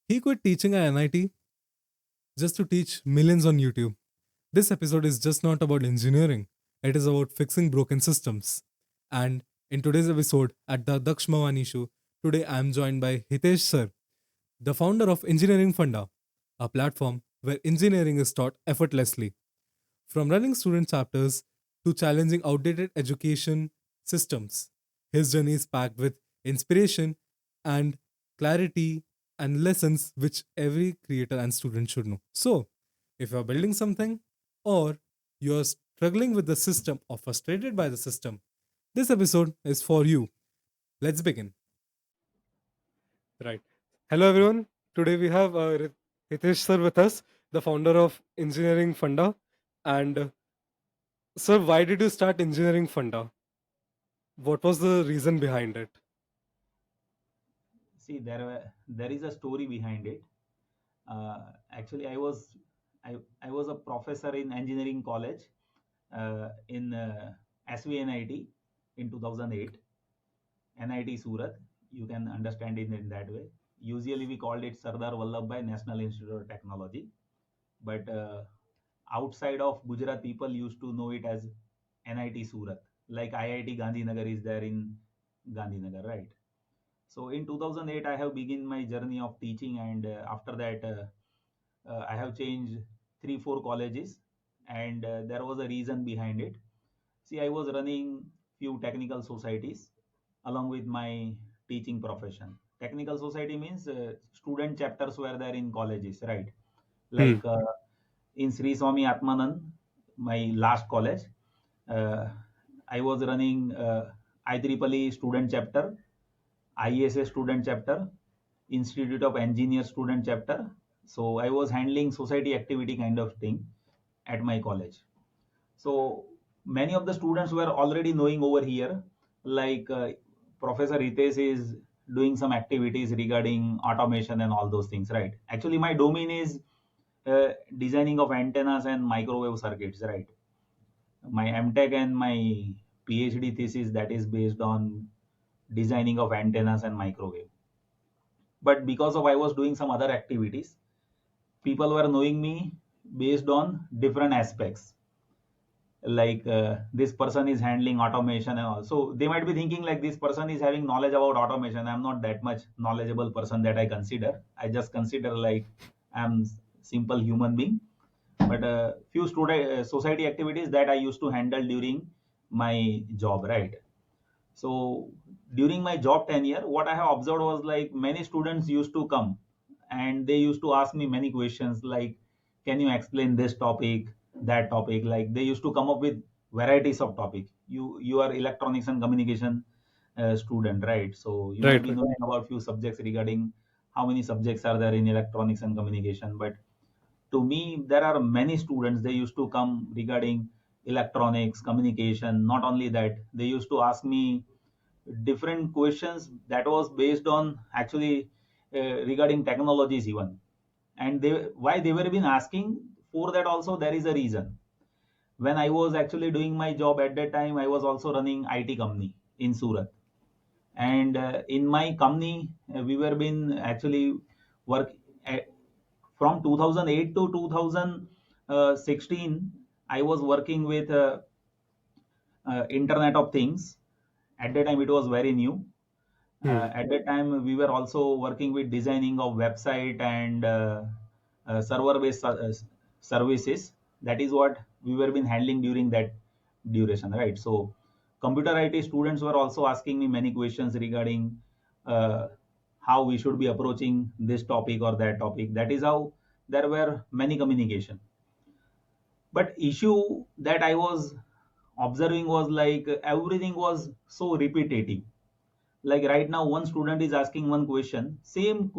He quit teaching at NIT just to teach millions on YouTube. This episode is just not about engineering, it is about fixing broken systems. And in today's episode at the Daksh Mavani Show, today I am joined by Hitesh Sir, the founder of Engineering Funda, a platform where engineering is taught effortlessly. From running student chapters to challenging outdated education systems, his journey is packed with inspiration and clarity and lessons which every creator and student should know. So, if you are building something or you are struggling with the system or frustrated by the system, this episode is for you. Let's begin. Right. Hello, everyone. Today we have Hitesh sir with us, the founder of Engineering Funda. And sir, why did you start Engineering Funda? What was the reason behind it? See, there is a story behind it. Actually, I was a professor in engineering college in SVNIT in 2008, NIT Surat. You can understand it in that way. Usually, we called it Sardar Vallabhbhai National Institute of Technology, but outside of Gujarat, people used to know it as NIT Surat. Like IIT Gandhinagar is there in Gandhinagar, right? So in 2008, I have begun my journey of teaching, and after that, I have changed three, four colleges, and there was a reason behind it. See, I was running few technical societies along with my teaching profession. Technical society means student chapters were there in colleges, right? Hmm. Like in Sri Swami Atmanand, my last college, uh, I was running IEEE student chapter, IESA student chapter, Institute of Engineers student chapter. So I was handling society activity kind of thing at my college. So many of the students were already knowing over here, like Professor Hitesh is doing some activities regarding automation and all those things, right? Actually, my domain is designing of antennas and microwave circuits, right? My MTech and my PhD thesis that is based on designing of antennas and microwave. But because of I was doing some other activities, people were knowing me based on different aspects, like this person is handling automation and all, so they might be thinking like this person is having knowledge about automation. I'm not that much knowledgeable person that I consider. I just consider like I'm simple human being, but a few student society activities that I used to handle during my job, right? So during my job tenure, what I have observed was like many students used to come and they used to ask me many questions like, can you explain this topic, that topic? Like they used to come up with varieties of topic. You are electronics and communication student, right? So you might Right, be right. knowing about few subjects regarding how many subjects are there in electronics and communication. But to me, there are many students, they used to come regarding electronics, communication. Not only that, they used to ask me different questions that was based on actually regarding technologies even. And they why they were been asking for that also, there is a reason. When I was actually doing my job at that time, I was also running IT company in Surat. And in my company, we were been actually work at, from 2008 to 2016. I was working with Internet of Things. At that time, it was very new. Hmm. At that time, we were also working with designing of website and server-based services. That is what we were been handling during that duration, right? So, computer IT students were also asking me many questions regarding uh, how we should be approaching this topic or that topic. That is how there were many communication. But issue that I was observing was like everything was so repetitive. Like right now, one student is asking one question, same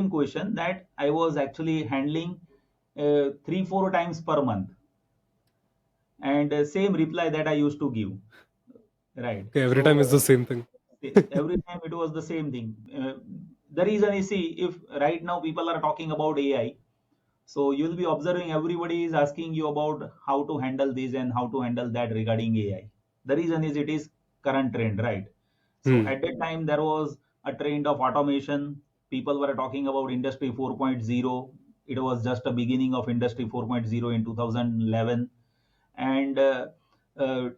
question that I was actually handling 3 4 times per month, and same reply that I used to give, right? Okay, every time So is the same thing. every time it was the same thing. The reason is, see, if right now people are talking about AI, so you'll be observing everybody is asking you about how to handle this and how to handle that regarding AI. The reason is it is current trend, right? So Hmm. at that time there was a trend of automation. people were talking about Industry 4.0. It was just a beginning of Industry 4.0 in 2011. And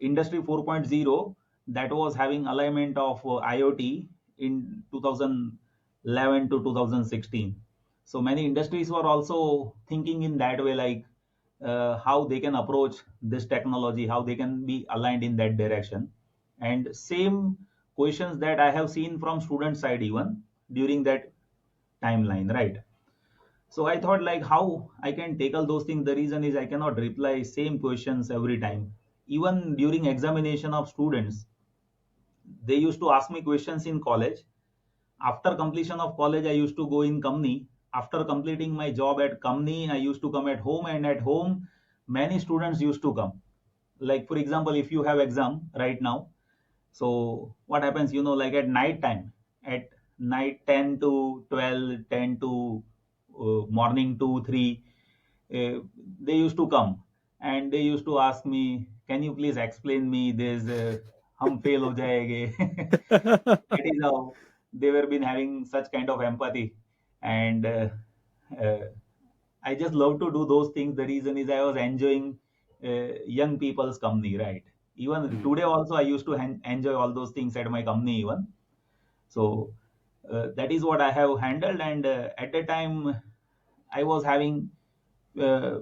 Industry 4.0, that was having alignment of IoT in 2011 to 2016. So many industries were also thinking in that way, like how they can approach this technology, how they can be aligned in that direction. And same questions that I have seen from student side even during that timeline, right? So I thought like how I can tackle those things. The reason is I cannot reply same questions every time. Even during examination of students, they used to ask me questions in college. After completion of college, I used to go in company. After completing my job at company, I used to come at home, and at home, many students used to come. Like for example, if you have exam right now, so what happens, like at night time, at night 10 to 12, 10 to morning 2, 3, uh, they used to come and they used to ask me, can you please explain me this, hum fail ho jayenge. That is how they were been having such kind of empathy. And uh, I just love to do those things. The reason is I was enjoying young people's company, right? Even Hmm. today also I used to enjoy all those things at my company even. So that is what I have handled. And at the time I was having uh,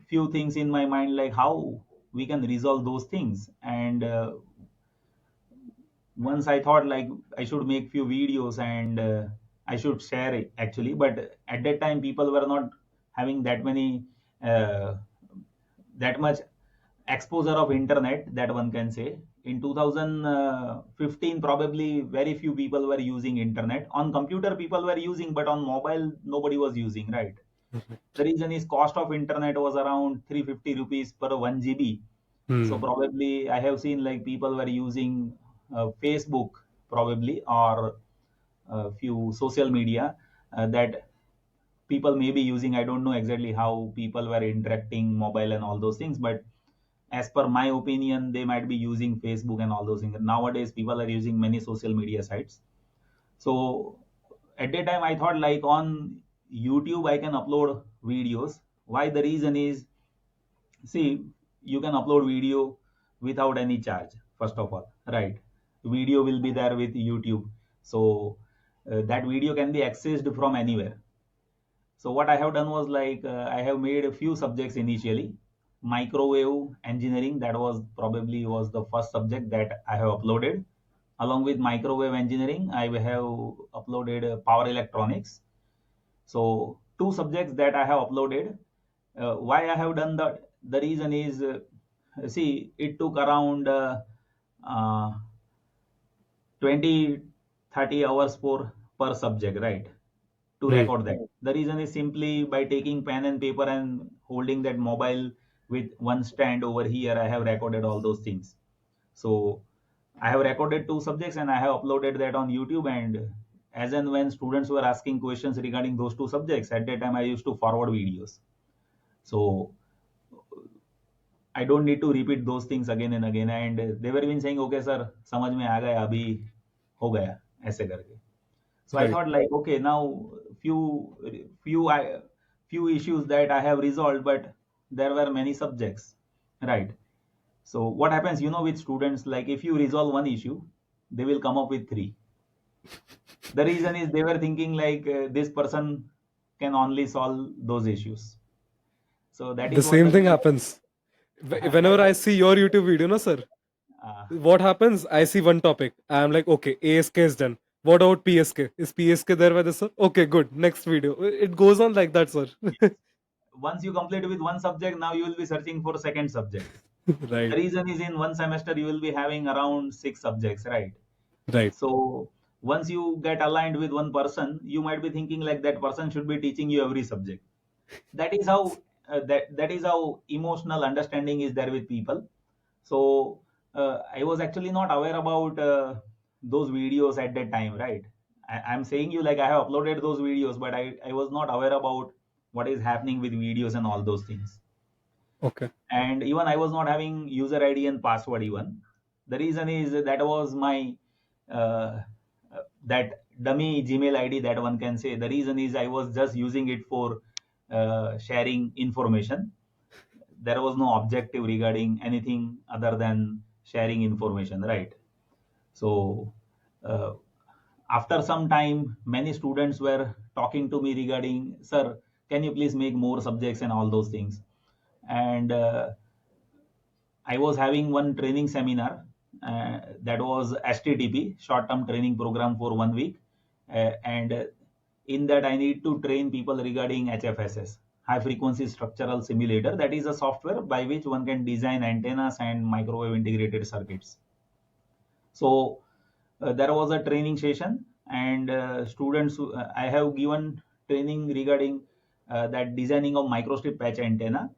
few things in my mind, like how we can resolve those things. And once I thought like I should make few videos and I should share it actually. But at that time, people were not having that many, uh, that much exposure of internet, that one can say. In 2015, probably very few people were using internet. On computer, people were using, but on mobile, nobody was using, right? The reason is cost of internet was around 350 rupees per 1 GB. So Hmm. probably I have seen like people were using Facebook probably, or a few social media that people may be using. I don't know exactly how people were interacting mobile and all those things, but as per my opinion, they might be using Facebook and all those things. Nowadays, people are using many social media sites. So at that time, I thought like on YouTube I can upload videos. Why? The reason is, see, you can upload video without any charge, first of all, right? Video will be there with YouTube. So that video can be accessed from anywhere. So what I have done was like I have made a few subjects initially. Microwave engineering, that was probably was the first subject that I have uploaded. Along with microwave engineering, I have uploaded power electronics. So two subjects that I have uploaded. Why I have done that? The reason is, see, it took around uh, 20, 30 hours per subject, right? To Hmm. record that. The reason is simply by taking pen and paper and holding that mobile with one stand over here, I have recorded all those things. So I have recorded two subjects and I have uploaded that on YouTube. And as and when students were asking questions regarding those two subjects, at that time I used to forward videos. So I don't need to repeat those things again and again. And they were been saying, okay, sir, समझ में आ गया अभी हो गया ऐसे करके. So I Right. thought like, okay, now few few issues that I have resolved, but there were many subjects, right? So what happens, with students, like if you resolve one issue, they will come up with three. The reason is they were thinking like this person can only solve those issues. So that The is what same the thing happens. that Whenever I see your YouTube video, no, sir, uh, what happens? I see one topic. I'm like, okay, ASK is done. What about PSK? Is PSK there by the sir? Okay, good. Next video. It goes on like that, sir. once you complete with one subject, now you will be searching for second subject. The Right. reason is in one semester you will be having around six subjects, right? Right. So once you get aligned with one person, you might be thinking like that person should be teaching you every subject. That is how that is how emotional understanding is there with people. So I was actually not aware about those videos at that time, right? I'm saying you like I have uploaded those videos, but I was not aware about what is happening with videos and all those things. Okay. And even I was not having user ID and password even. The reason is that was my uh, that dummy Gmail ID that one can say. The reason is I was just using it for sharing information. There was no objective regarding anything other than sharing information, right? So uh, after some time, many students were talking to me regarding, sir, can you please make more subjects and all those things. And I was having one training seminar that was STTP, short term training program for 1 week. And in that, I need to train people regarding HFSS, high frequency structural simulator. That is a software by which one can design antennas and microwave integrated circuits. So there was a training session, and students, I have given training regarding that designing of microstrip patch antenna.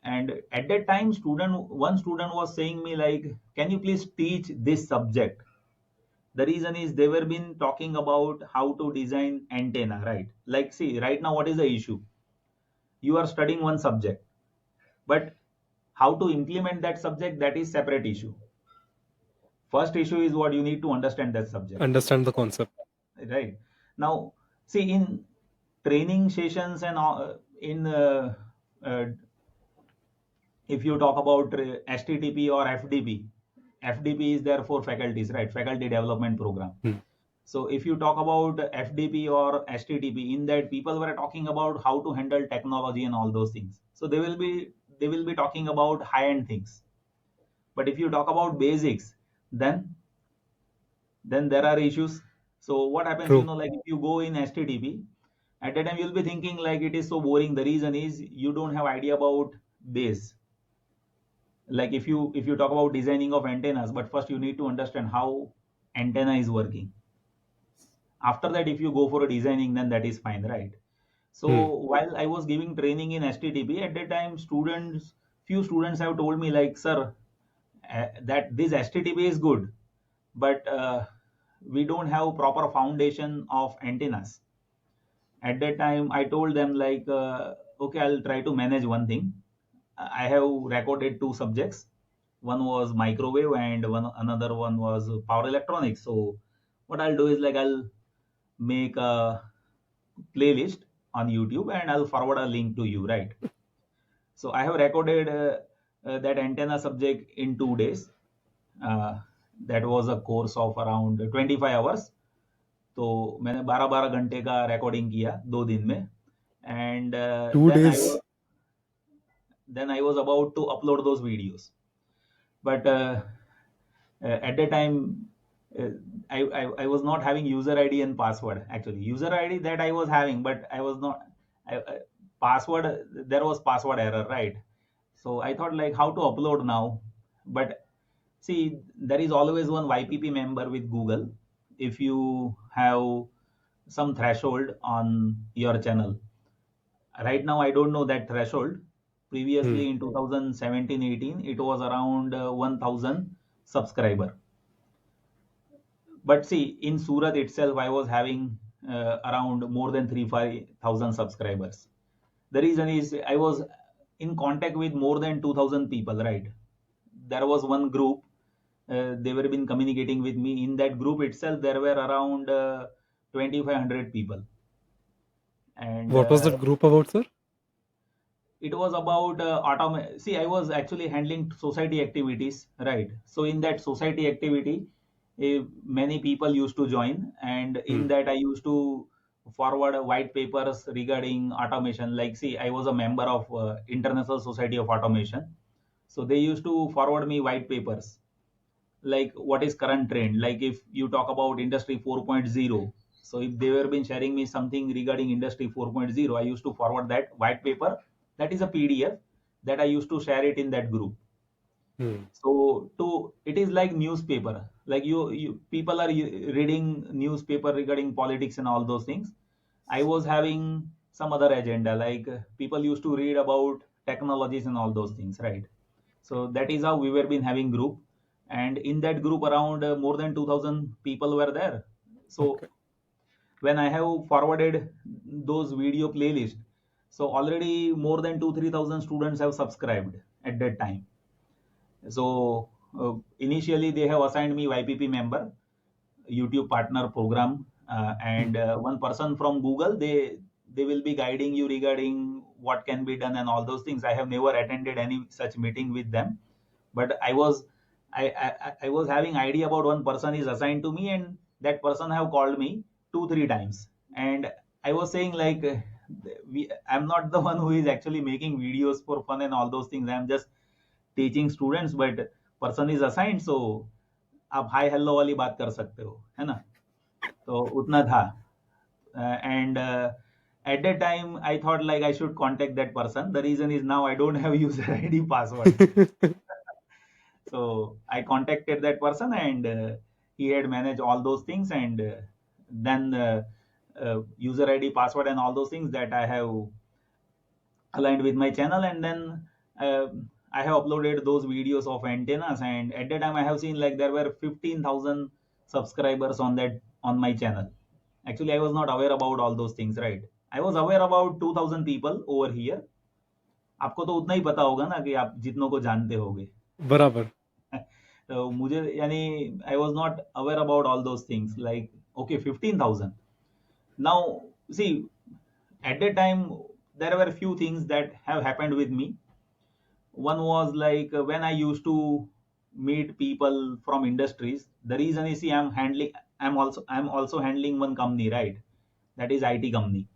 And at that time, one student was saying me like, can you please teach this subject? The reason is they were been talking about how to design antenna, right? Like, see, right now, what is the issue? You are studying one subject, but how to implement that subject, that is separate issue. First issue is what you need to understand that subject, Understand the concept. right? Now, see, in training sessions and in uh, if you talk about STTP or FDP, FDP is there for faculties, right? Faculty Development Program. So if you talk about FDP or STTP, in that people were talking about how to handle technology and all those things. So they will be talking about high-end things. But if you talk about basics, then there are issues. So what happens, True. like if you go in STTP, at that time you'll be thinking like it is so boring. The reason is you don't have idea about base. Like if you talk about designing of antennas, but first you need to understand how antenna is working. After that, if you go for a designing, then that is fine, right? So while I was giving training in STTP, at that time few students have told me like, sir, that this STTP is good, but we don't have proper foundation of antennas. At that time, I told them like, okay, I'll try to manage one thing. I have recorded two subjects. One was microwave and another one was power electronics. So what I'll do is like I'll make a playlist on YouTube and I'll forward a link to you, right? So I have recorded that antenna subject in 2 days. Uh, that was a course of around 25 hours. तो मैंने 12-12 घंटे का recording किया 2 दिन में. And 2 days. then I was about to upload those videos, but at that time uh, I was not having user ID and password. Actually, user ID that I was having, but I was not password. There was password error, right? So I thought like how to upload now, but see, there is always one YPP member with Google. If you have some threshold on your channel, right now I don't know that threshold. Previously in 2017-18, it was around 1000 subscriber. But see, in Surat itself, I was having around more than 3-5,000 subscribers. The reason is I was in contact with more than 2000 people, right? There was one group, they were been communicating with me. In that group itself, there were around 2500 people. And What was that group about, sir? it was about see, I was actually handling society activities, right? So in that society activity, many people used to join, and in that I used to forward white papers regarding automation. Like, see, I was a member of International Society of Automation, so they used to forward me white papers like what is current trend. Like if you talk about industry 4.0, so if they were been sharing me something regarding industry 4.0, I used to forward that white paper. That is a PDF that I used to share it in that group. So it is like newspaper. Like you people are reading newspaper regarding politics and all those things. I was having some other agenda. Like people used to read about technologies and all those things, right? So that is how we were been having group, and in that group around more than 2000 people were there. So when I have forwarded those video playlist, so already more than 2-3,000 students have subscribed at that time. So initially they have assigned me YPP member. YouTube partner program, and one person from Google, they will be guiding you regarding what can be done and all those things. I have never attended any such meeting with them, but I was having idea about one person is assigned to me, and that person have called me 2 3 times, and I was saying like, I'm not the one who is actually making videos for fun and all those things. I'm just teaching students, but person is assigned, so आप hi hello वाली बात कर सकते हो, है ना? तो उतना था, and at that time I thought like I should contact that person. The reason is now I don't have user ID password. So I contacted that person, and he had managed all those things, and then user ID password and all those things that I have aligned with my channel, and then uh, I have uploaded those videos of antennas, and at that time I have seen like there were 15,000 subscribers on that, on my channel. Actually, I was not aware about all those things, right? I was aware about 2,000 people over here. आपको तो उतना ही पता होगा ना कि आप जितनों को जानते होगे. बराबर. तो मुझे यानी I was not aware about all those things, like okay, 15,000. Now see, at that time there were a few things that have happened with me. One was like, when I used to meet people from industries, the reason is, see, I'm also handling one company, right? That is IT company.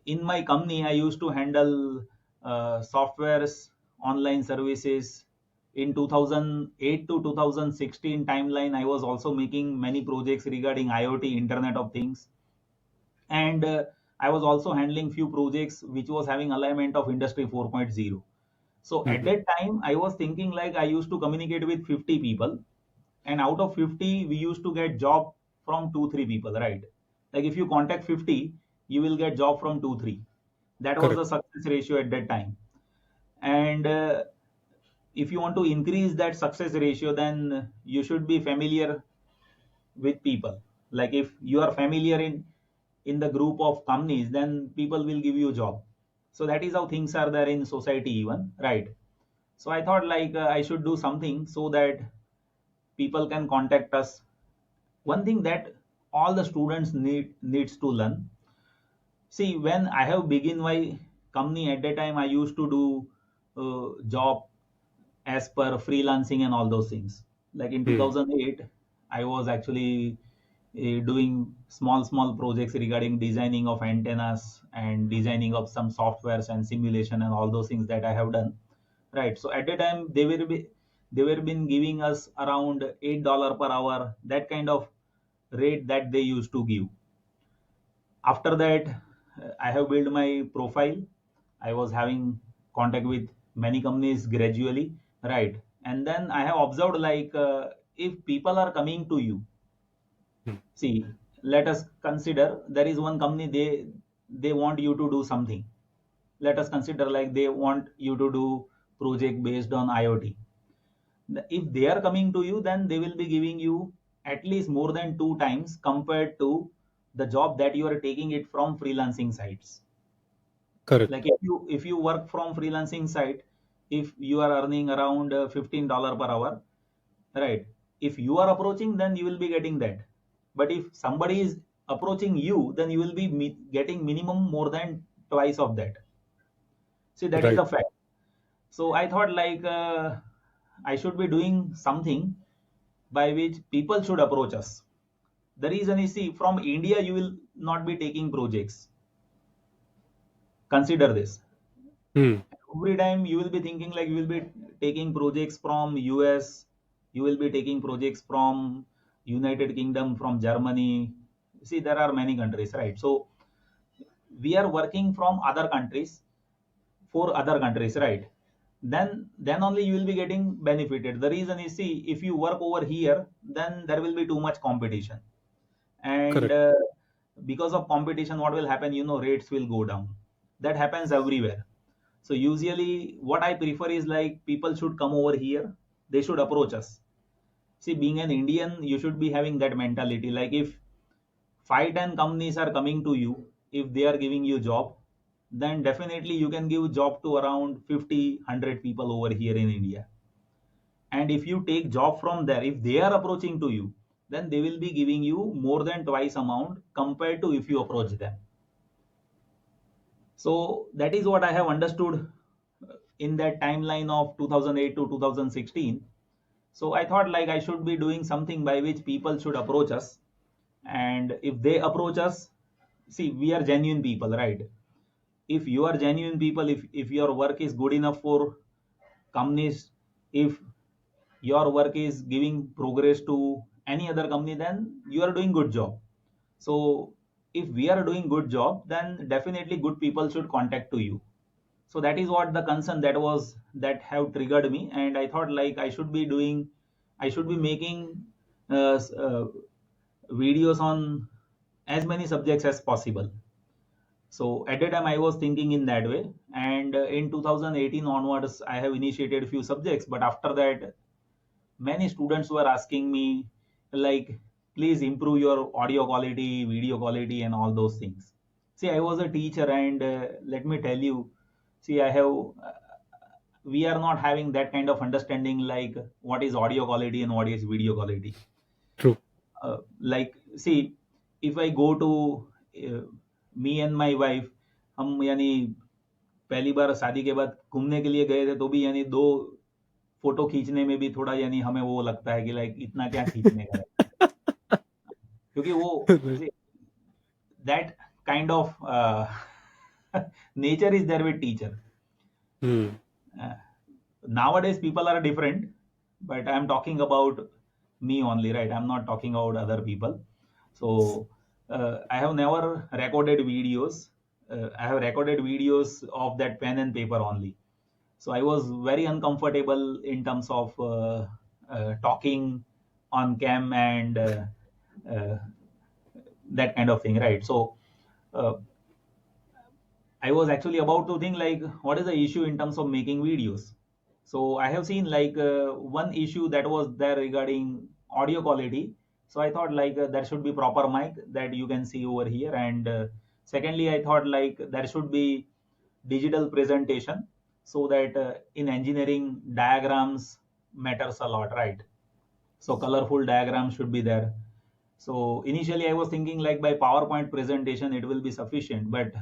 In my company I used to handle softwares, online services. In 2008 to 2016 timeline, I was also making many projects regarding IoT, Internet of Things, and I was also handling few projects which was having alignment of Industry 4.0. So at that time, I was thinking like I used to communicate with 50 people, and out of 50, we used to get job from 2 3 people, right? Like if you contact 50, you will get job from 2 3. That was the success ratio at that time. And if you want to increase that success ratio, then you should be familiar with people. Like if you are familiar in the group of companies, then people will give you job. So that is how things are there in society even, right? So I thought like I should do something so that people can contact us. One thing that all the students needs to learn. See, when I have begin my company, at that time I used to do job as per freelancing and all those things. Like in 2008, I was actually doing small projects regarding designing of antennas and designing of some softwares and simulation and all those things that I have done. Right. So at the time they were been giving us around $8 per hour, that kind of rate that they used to give. After that, I have built my profile. I was having contact with many companies gradually, right? And then I have observed like if people are coming to you, see, let us consider there is one company, they want you to do something. Let us consider like they want you to do project based on IoT. If they are coming to you, then they will be giving you at least more than 2 times compared to the job that you are taking it from freelancing sites. Correct. Like if you work from freelancing site, if you are earning around $15 per hour, right? If you are approaching, then you will be getting that. But if somebody is approaching you, then you will be getting minimum more than twice of that. See, that is Right. the fact. So I thought like I should be doing something by which people should approach us. The reason is, see, from India you will not be taking projects. Consider this. Every time you will be thinking like you will be taking projects from US, you will be taking projects from United Kingdom, from Germany. See, there are many countries, right? So we are working from other countries for other countries, right? Then only you will be getting benefited. The reason is, see, if you work over here, then there will be too much competition, and Correct. because of competition, what will happen? Rates will go down. That happens everywhere. So usually, what I prefer is like people should come over here. They should approach us. See, being an Indian, you should be having that mentality. Like if 5 10 companies are coming to you, if they are giving you job, then definitely you can give job to around 50 100 people over here in India. And if you take job from there, if they are approaching to you, then they will be giving you more than twice amount compared to if you approach them. So that is what I have understood in that timeline of 2008 to 2016. So I thought like I should be doing something by which people should approach us. And if they approach us, see, we are genuine people, right? If you are genuine people, if your work is good enough for companies, if your work is giving progress to any other company, then you are doing good job. So if we are doing good job, then definitely good people should contact to you. So that is what the concern that have triggered me, and I thought like I should be making videos on as many subjects as possible. So at that time I was thinking in that way, and in 2018 onwards I have initiated a few subjects, but after that many students were asking me like, please improve your audio quality, video quality, and all those things. See, I was a teacher, and let me tell you, see, we are not having that kind of understanding like what is audio quality and what is video quality. True. Like, see, if I go to uh, me and my wife, हम यानी पहली बार शादी के बाद घूमने के लिए गए थे तो भी यानी दो फोटो खींचने में भी थोड़ा यानी हमें वो लगता है कि लाइक इतना क्या खींचने का है, क्योंकि वो that kind of nature is there with teacher. Uh, nowadays people are different, but I'm talking about me only, right? I'm not talking about other people. So I have never recorded videos. I have recorded videos of that pen and paper only. So I was very uncomfortable in terms of talking on cam and uh, that kind of thing, right? So uh, I was actually about to think like, what is the issue in terms of making videos? So I have seen like one issue that was there regarding audio quality. So I thought like there should be proper mic that you can see over here. And secondly, I thought like there should be digital presentation, so that in engineering diagrams matters a lot, right? So colorful diagrams should be there. So initially I was thinking like by PowerPoint presentation it will be sufficient, but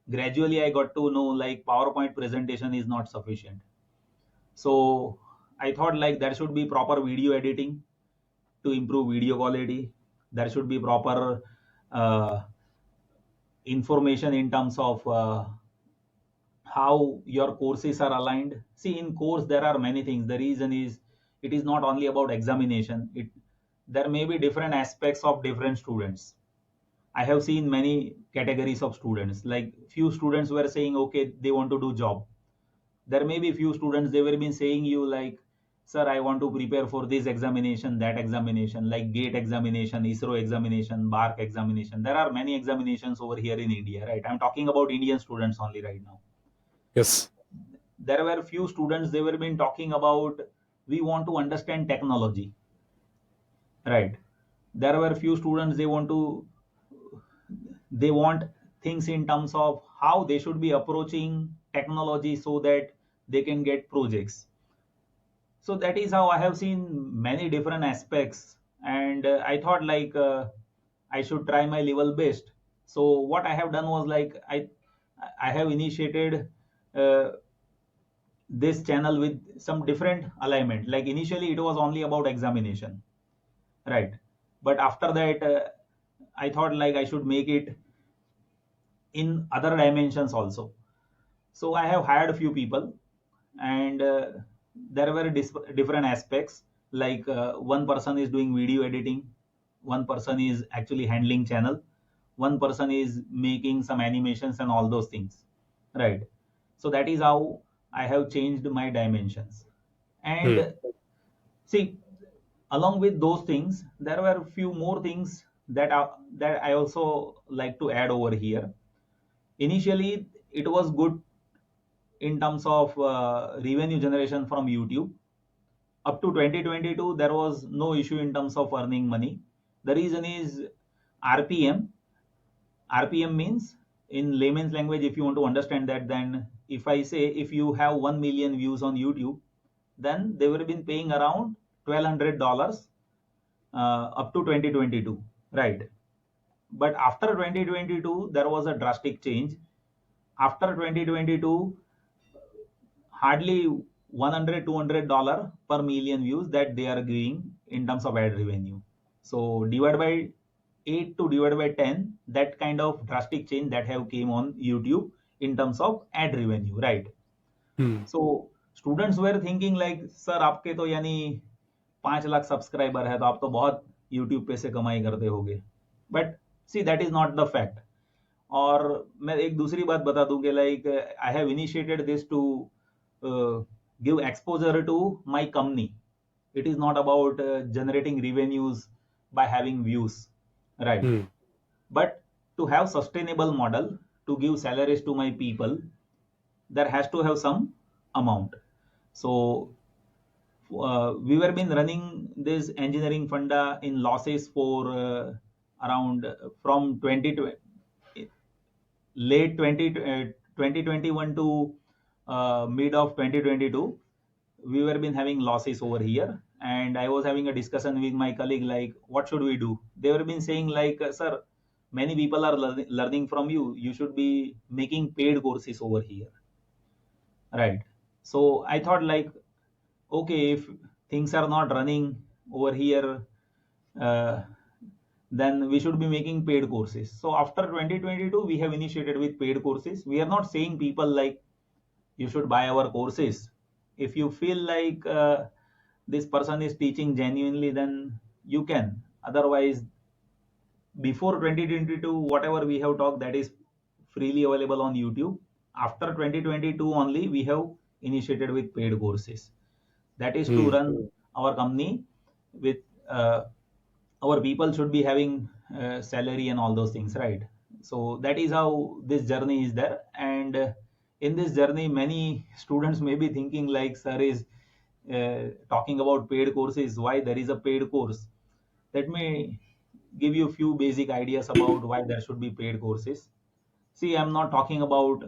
gradually I got to know like PowerPoint presentation is not sufficient. So I thought like there should be proper video editing to improve video quality. There should be proper uh, information in terms of how your courses are aligned. See, in course there are many things. The reason is it is not only about examination. There may be different aspects of different students. I have seen many categories of students. Like few students were saying, okay, they want to do job. There may be few students, they were been saying you like, sir, I want to prepare for this examination, that examination, like GATE examination, ISRO examination, BARC examination. There are many examinations over here in India, right? I'm talking about Indian students only right now. Yes. There were few students, they were been talking about, we want to understand technology, right? There were few students, they want things in terms of how they should be approaching technology so that they can get projects. So that is how I have seen many different aspects, and I thought like I should try my level best. So what I have done was like I have initiated uh, this channel with some different alignment. Like initially it was only about examination, right? But after that I thought like I should make it in other dimensions also. So I have hired a few people, and there were different aspects. Like one person is doing video editing, one person is actually handling channel, one person is making some animations and all those things, right? So that is how I have changed my dimensions. And see, along with those things, there were a few more things that I also like to add over here. Initially it was good in terms of revenue generation from YouTube. Up to 2022 there was no issue in terms of earning money. The reason is RPM. RPM means, in layman's language, if you want to understand that, then if I say if you have 1 million views on YouTube, then they would have been paying around $1,200 up to 2022, right? But after 2022, there was a drastic change. After 2022, hardly 100 $200 per million views that they are giving in terms of ad revenue. So divide by 8 to divide by 10, that kind of drastic change that have came on YouTube in terms of ad revenue, right? Hmm. So students were thinking like, sir आपके तो यानी 5 lakh subscriber है तो आप तो बहुत YouTube पे से कमाई करते होगे. But see that is not the fact. और मैं एक दूसरी बात बता दूं कि like I have initiated this to give exposure to my company. It is not about generating revenues by having views, right? Hmm. But to have sustainable model to give salaries to my people, there has to have some amount. So we were been running this engineering funda in losses for around from 2021 to mid of 2022. We were been having losses over here, and I was having a discussion with my colleague like, what should we do? They were been saying like, sir, many people are learning from you. You should be making paid courses over here, right? So I thought like, okay, if things are not running over here, uh, then we should be making paid courses. So after 2022, we have initiated with paid courses. We are not saying people like you should buy our courses. If you feel like this person is teaching genuinely, then you can. Otherwise, before 2022, whatever we have talked, that is freely available on YouTube. After 2022 only, we have initiated with paid courses. That is to Hmm. run our company with our people should be having salary and all those things, right? So that is how this journey is there. And in this journey, many students may be thinking like, sir is talking about paid courses. Why there is a paid course? Let me give you a few basic ideas about why there should be paid courses. See, I'm not talking about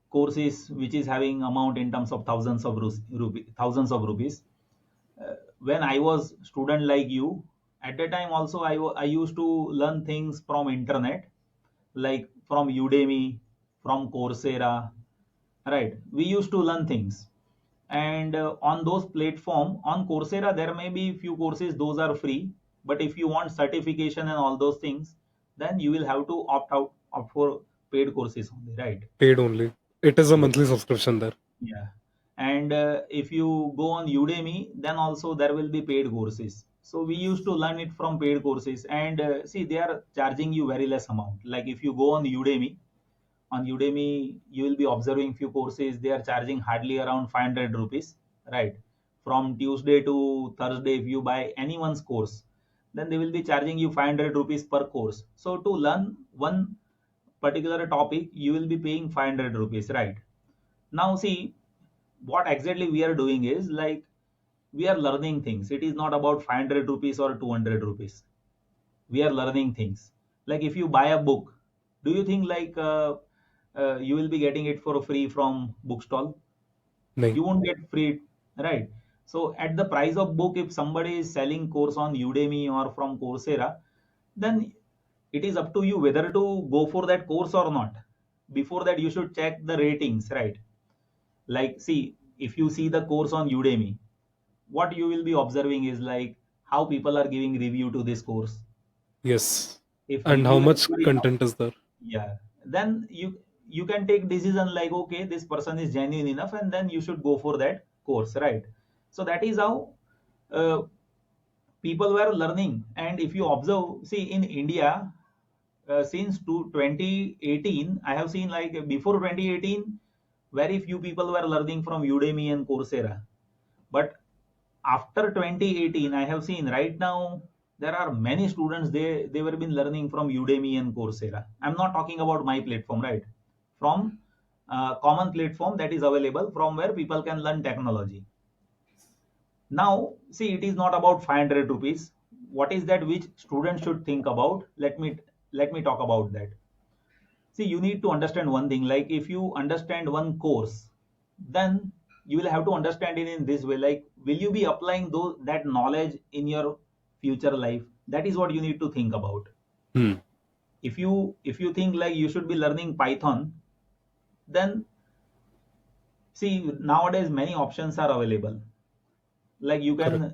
courses which is having amount in terms of thousands of rupees. When I was student like you, at that time also I used to learn things from internet, like from Udemy, from Coursera, right? We used to learn things. And on those platform, on Coursera, there may be few courses, those are free. But if you want certification and all those things, then you will have to opt for paid courses only, right? Paid only. It is a Yes. monthly subscription there. Yeah. And if you go on Udemy, then also there will be paid courses. So we used to learn it from paid courses. And see, they are charging you very less amount. Like if you go on Udemy, you will be observing few courses. They are charging hardly around 500 rupees, right? From Tuesday to Thursday, if you buy anyone's course, then they will be charging you 500 rupees per course. So to learn one particular topic, you will be paying 500 rupees, right? Now see, what exactly we are doing is like we are learning things. It is not about 500 rupees or 200 rupees. We are learning things. Like if you buy a book, do you think like you will be getting it for free from bookstall? नहीं. You won't get free, right? So at the price of book, if somebody is selling course on Udemy or from Coursera, then it is up to you whether to go for that course or not. Before that, you should check the ratings, right? Like see, if you see the course on Udemy, what you will be observing is like how people are giving review to this course. Yes. If And how review is much good enough, content is there? yeah, then you can take decision like, okay, this person is genuine enough, and then you should go for that course, right? So that is how uh, people were learning. And if you observe, see in India, since 2018, I have seen like before 2018, very few people were learning from Udemy and Coursera. But after 2018, I have seen right now there are many students, they were been learning from Udemy and Coursera. I'm not talking about my platform, right? From common platform that is available from where people can learn technology. Now, see, it is not about 500 rupees. What is that which students should think about? Let me talk about that. See, you need to understand one thing. Like if you understand one course, then you will have to understand it in this way. Like, will you be applying those that knowledge in your future life. That is what you need to think about. Hmm. If you think like you should be learning Python, then see, nowadays many options are available. Like Correct.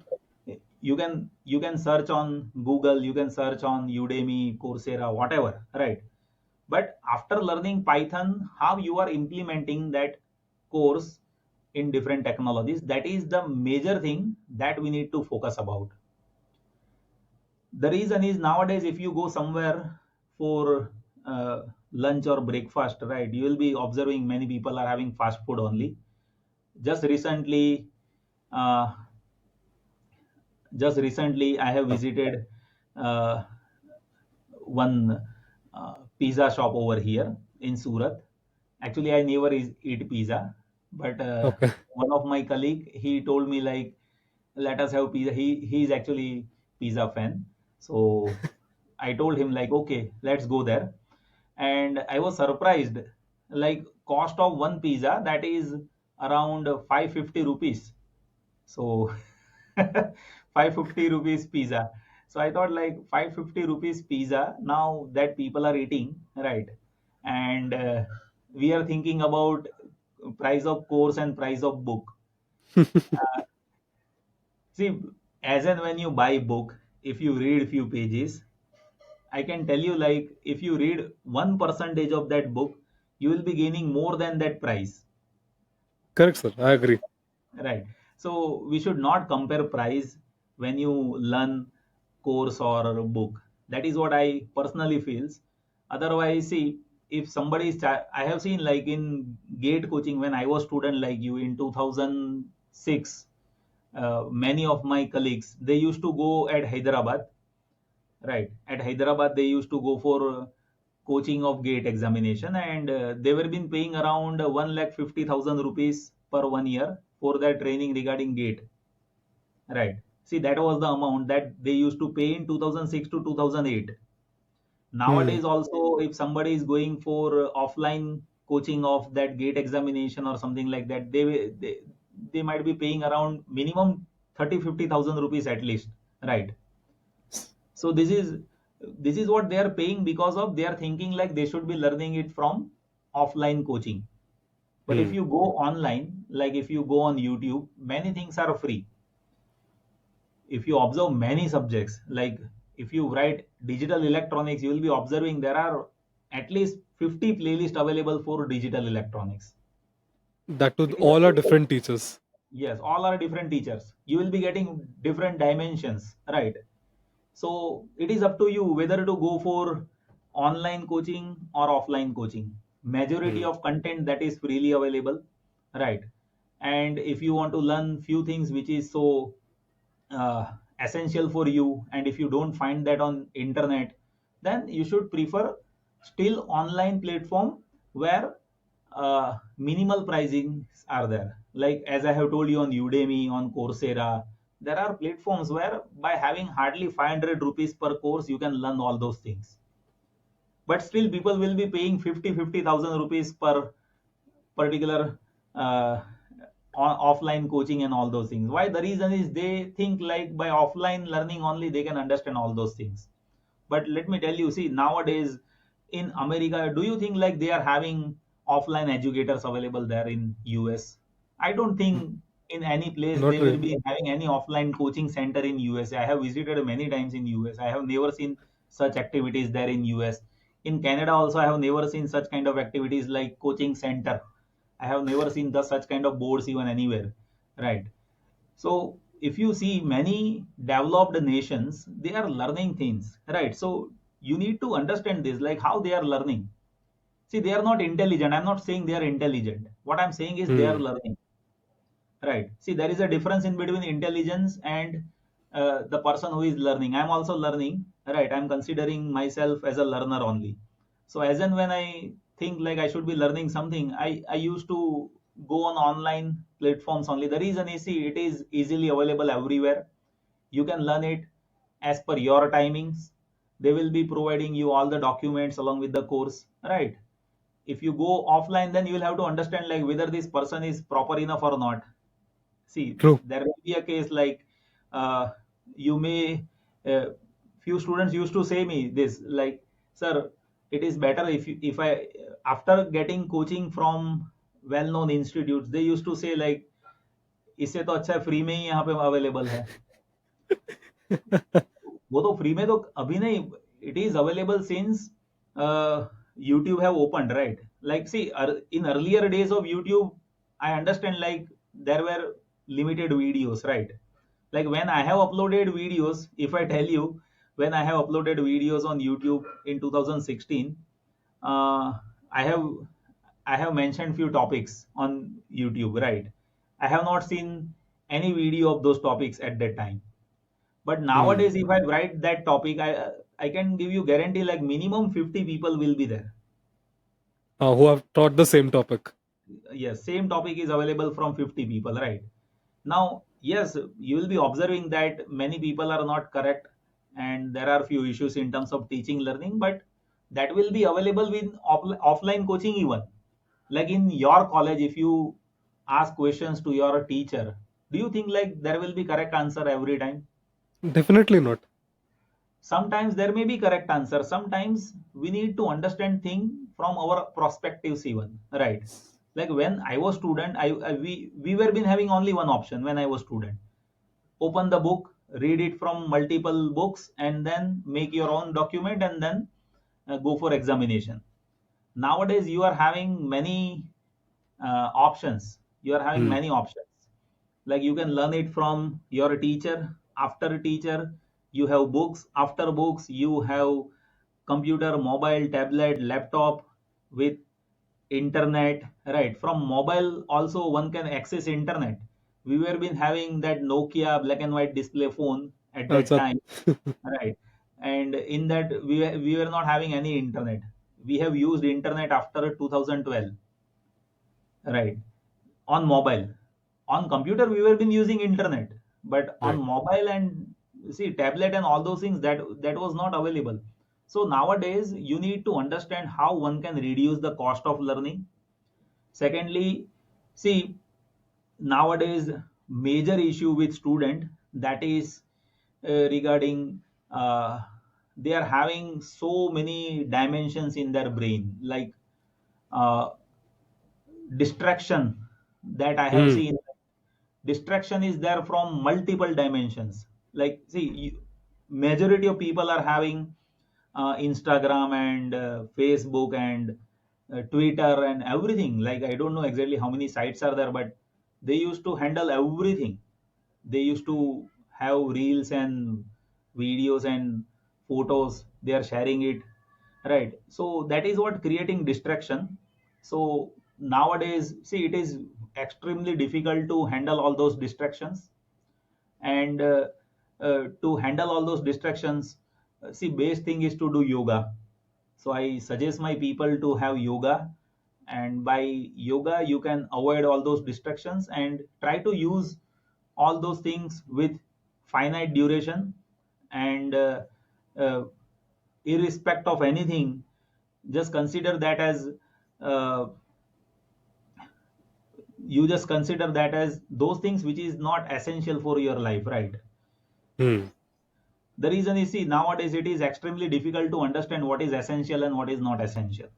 you can search on Google, you can search on Udemy, Coursera, whatever, right? But after learning Python, how you are implementing that course in different technologies, that is the major thing that we need to focus about. The reason is, nowadays if you go somewhere for lunch or breakfast, right, you will be observing many people are having fast food only. Just recently, uh, I have visited uh, one pizza shop over here in Surat. Actually, I never eat pizza, but Okay. one of my colleague, he told me like, let us have pizza. He is actually pizza fan. So I told him like, okay, let's go there. And I was surprised, like cost of one pizza, that is around 550 rupees. So 550 rupees pizza. So I thought like 550 rupees pizza now that people are eating, right? And we are thinking about price of course and price of book. Uh, See, as and when you buy book, if you read few pages, I can tell you like if you read 1% of that book, you will be gaining more than that price. Correct, sir. I agree. Right. So we should not compare price when you learn course or a book. That is what I personally feels. Otherwise, see, if somebody is, I have seen like in gate coaching when I was student like you in 2006, many of my colleagues, they used to go at Hyderabad, right? At Hyderabad, they used to go for coaching of gate examination, and they were been paying around 1,50,000 rupees per 1 year for their training regarding gate, right? See, that was the amount that they used to pay in 2006 to 2008. Hmm. Nowadays, also, if somebody is going for offline coaching of that gate examination or something like that, they might be paying around minimum 30-50,000 rupees at least, right? So this is what they are paying, because of they are thinking like they should be learning it from offline coaching. But if Hmm. you go online, like if you go on YouTube, many things are free. If you observe many subjects, like if you write digital electronics, you will be observing there are at least 50 playlists available for digital electronics. That too, It is all are available. different teachers. Yes, all are different teachers. You will be getting different dimensions, right? So it is up to you whether to go for online coaching or offline coaching. Majority Hmm. of content that is freely available, right? And if you want to learn few things which is so essential for you, and if you don't find that on internet, then you should prefer still online platform where minimal pricing are there. Like as I have told you, on Udemy, on Coursera, there are platforms where by having hardly 500 rupees per course, you can learn all those things. But still people will be paying 50,000 rupees per particular uh, offline coaching and all those things. Why? The reason is they think like by offline learning only they can understand all those things. But let me tell you, see, nowadays in America, do you think like they are having offline educators available there in US? I don't think in any place Not they will really. be having any offline coaching center in USA. I have visited many times in US. I have never seen such activities there in US. In Canada also, I have never seen such kind of activities like coaching center. I have never seen the such kind of boards even anywhere, right? So if you see many developed nations, they are learning things, right? So you need to understand this, like how they are learning. See, they are not intelligent. I'm not saying they are intelligent. What I'm saying is they are Hmm. learning, right? See, there is a difference in between intelligence and the person who is learning. I'm also learning, right? I'm considering myself as a learner only. So as and when I think like I should be learning something, I used to go on online platforms only. The reason is, see, it is easily available everywhere. You can learn it as per your timings. They will be providing you all the documents along with the course, right? If you go offline, then you will have to understand like whether this person is proper enough or not. See, True. there will be a case like uh, you may uh, few students used to say me this, like, sir, it is better if I, after getting coaching from well known institutes, they used to say like, इससे तो अच्छा free में ही यहाँ पे available है. वो तो free में तो अभी नहीं, it is available since YouTube have opened, right? Like, see, in earlier days of YouTube, I understand like there were limited videos, right? Like when I have uploaded videos, if I tell you, when I have uploaded videos on YouTube in 2016, uh, I have I have mentioned few topics on YouTube, right? I have not seen any video of those topics at that time. But Hmm. nowadays, if I write that topic, I can give you guarantee like minimum 50 people will be there. Who have taught the same topic. Yes, same topic is available from 50 people, right? Now, yes, you will be observing that many people are not correct, and there are few issues in terms of teaching learning, but that will be available with offline coaching even. Like in your college, if you ask questions to your teacher, do you think like there will be correct answer every time? Definitely not. Sometimes there may be correct answer, sometimes we need to understand thing from our perspectives even, right? Like when I was student, we were been having only one option. When I was student, open the book, read it from multiple books, and then make your own document, and then go for examination. Nowadays you are having many options. You are having Hmm. many options. Like you can learn it from your teacher. After teacher, you have books. After books, you have computer, mobile, tablet, laptop with internet. Right? From mobile also one can access internet. We were been having that Nokia black and white display phone at that Acha. time, right? And in that we were not having any internet. We have used internet after 2012, right? On mobile. On computer we were been using internet, but on Right. mobile and see tablet and all those things, that was not available. So nowadays you need to understand how one can reduce the cost of learning. Secondly, see, nowadays major issue with student, that is regarding they are having so many dimensions in their brain, like uh, distraction that I have Hmm. seen. Distraction is there from multiple dimensions. Like, see, majority of people are having Instagram and Facebook and Twitter and everything. Like, I don't know exactly how many sites are there, but they used to handle everything. They used to have reels and videos and photos. They are sharing it, right? So that is what creating distraction. So nowadays, see, it is extremely difficult to handle all those distractions. And to handle all those distractions, see, best thing is to do yoga. So I suggest my people to have yoga, and by yoga you can avoid all those distractions and try to use all those things with finite duration. And uh, irrespective of anything, just consider that as uh, you just consider that as those things which is not essential for your life, right? Hmm. The reason is, see, nowadays it is extremely difficult to understand what is essential and what is not essential.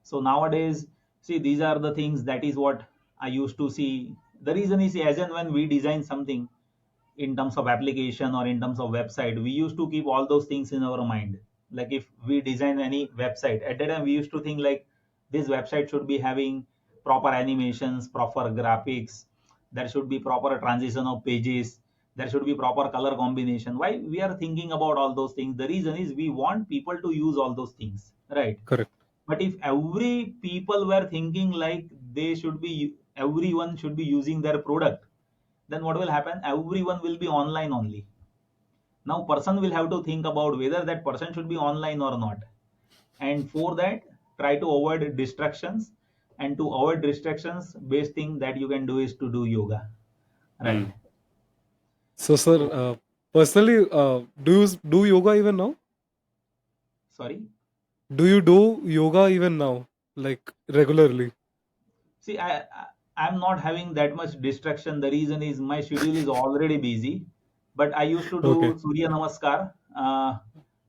So nowadays, see, these are the things, that is what I used to see. The reason is, as and when we design something in terms of application or in terms of website, we used to keep all those things in our mind. Like if we design any website, at that time we used to think like this website should be having proper animations, proper graphics, there should be proper transition of pages, there should be proper color combination. Why we are thinking about all those things? The reason is we want people to use all those things, right? Correct. But if every people were thinking like they should be, everyone should be using their product, then what will happen? Everyone will be online only. Now person will have to think about whether that person should be online or not. And for that, try to avoid distractions. And to avoid distractions, best thing that you can do is to do yoga. Right. Hmm. So, sir, So, personally, do yoga even now? sorry. Do you do yoga even now, like regularly? See, I'm not having that much distraction. The reason is my schedule is already busy. but I used to Okay. do Surya Namaskar,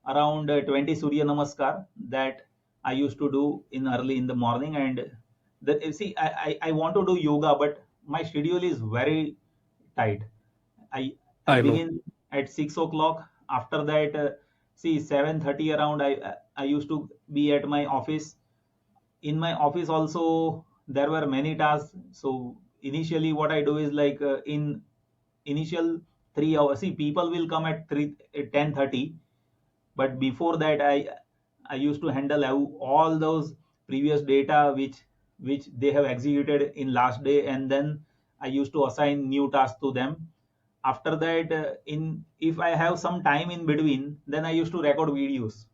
around 20 Surya Namaskar that I used to do in early in the morning. And see, I want to do yoga, but my schedule is very tight. I I know. begin at 6 o'clock. After that, see 7:30 around, I used to be at my office. In my office also there were many tasks. So initially, what I do is like in initial 3 hours. See, people will come at 10:30, but before that, I used to handle all those previous data which they have executed in last day, and then I used to assign new tasks to them. After that, in if I have some time in between, then I used to record videos,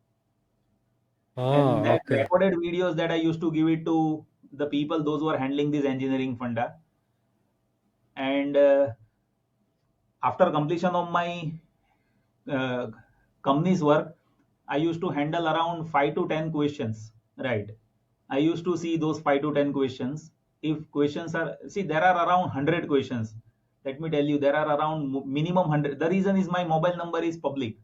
and that Okay. recorded videos that I used to give it to the people those who are handling this engineering funda. And after completion of my uh, company's work, I used to handle around 5 to 10 questions, right? I used to see those 5 to 10 questions. If questions are, see, there are around 100 questions. Let me tell you, there are around minimum 100. The reason is my mobile number is public.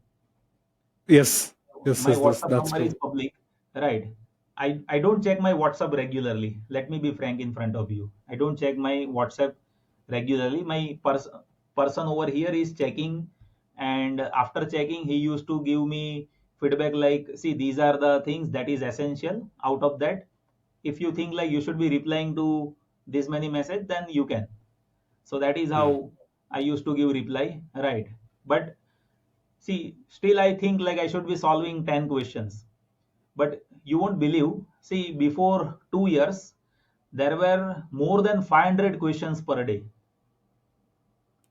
Yes. Yes. My Yes. WhatsApp That's number is true. public, right? I don't check my WhatsApp regularly. Let me be frank in front of you. I don't check my WhatsApp regularly. My person over here is checking, and after checking, he used to give me feedback like, see, these are the things that is essential. Out of that, if you think like you should be replying to this many message, then you can. So that is Hmm. how I used to give reply, right? But see, still I think like I should be solving 10 questions. But you won't believe, see, before 2 years, there were more than 500 questions per day.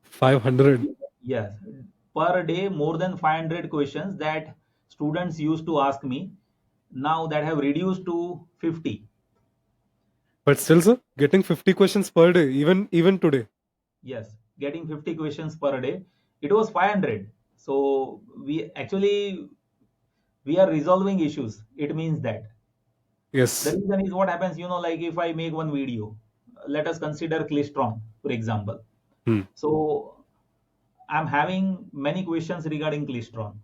500. Yes, per day, more than 500 questions that students used to ask me. Now that have reduced to 50. But still, sir, getting 50 questions per day, even today. Yes, getting 50 questions per day. It was 500. So we are resolving issues. It means that. The Yes. reason is what happens, like if I make one video, let us consider Klistron, for example. Hmm. So I'm having many questions regarding Klistron.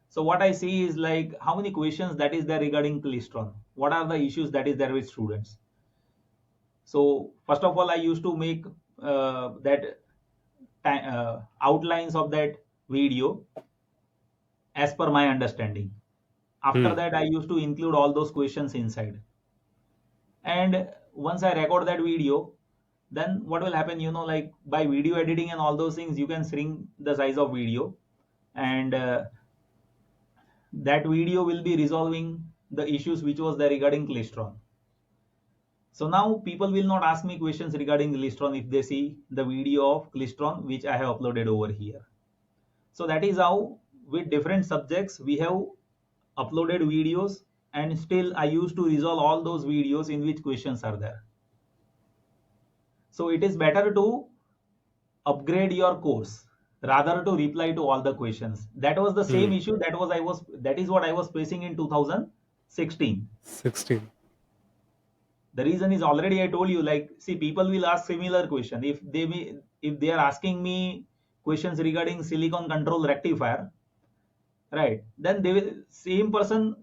So what I see is like how many questions that is there regarding Klistron. What are the issues that is there with students? So first of all, I used to make that outlines of that video as per my understanding. After Hmm. that, I used to include all those questions inside. And once I record that video, then what will happen, like by video editing and all those things, you can shrink the size of video, and that video will be resolving the issues which was there regarding Klistron. So now people will not ask me questions regarding Klistron if they see the video of Klistron which I have uploaded over here. So that is how with different subjects we have uploaded videos, and still I used to resolve all those videos in which questions are there. So it is better to upgrade your course rather to reply to all the questions. That was the same Hmm. issue that is what I was facing in 2016. 16. The reason is already I told you, like, see, people will ask similar question. If they are asking me questions regarding silicon control rectifier, right, then they will same question